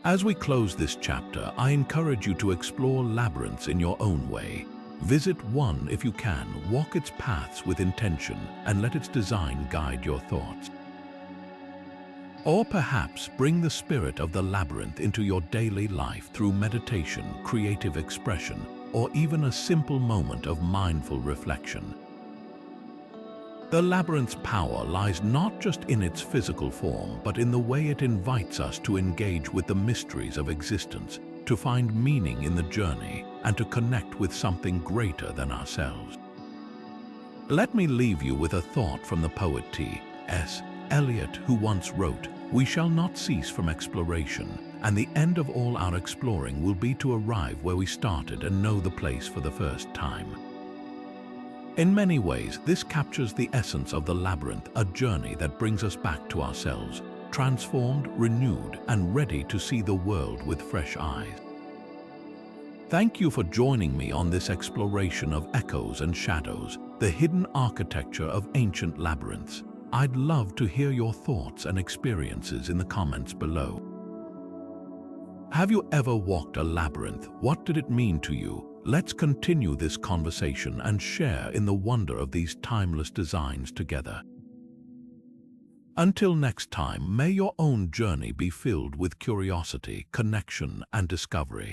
As we close this chapter, I encourage you to explore labyrinths in your own way. Visit one if you can, walk its paths with intention, and let its design guide your thoughts. Or perhaps bring the spirit of the labyrinth into your daily life through meditation, creative expression, or even a simple moment of mindful reflection. The labyrinth's power lies not just in its physical form, but in the way it invites us to engage with the mysteries of existence, to find meaning in the journey, and to connect with something greater than ourselves. Let me leave you with a thought from the poet T.S. Eliot, who once wrote, "We shall not cease from exploration, and the end of all our exploring will be to arrive where we started and know the place for the first time." In many ways, this captures the essence of the labyrinth, a journey that brings us back to ourselves, transformed, renewed, and ready to see the world with fresh eyes. Thank you for joining me on this exploration of echoes and shadows, the hidden architecture of ancient labyrinths. I'd love to hear your thoughts and experiences in the comments below. Have you ever walked a labyrinth? What did it mean to you? Let's continue this conversation and share in the wonder of these timeless designs together. Until next time, may your own journey be filled with curiosity, connection, and discovery.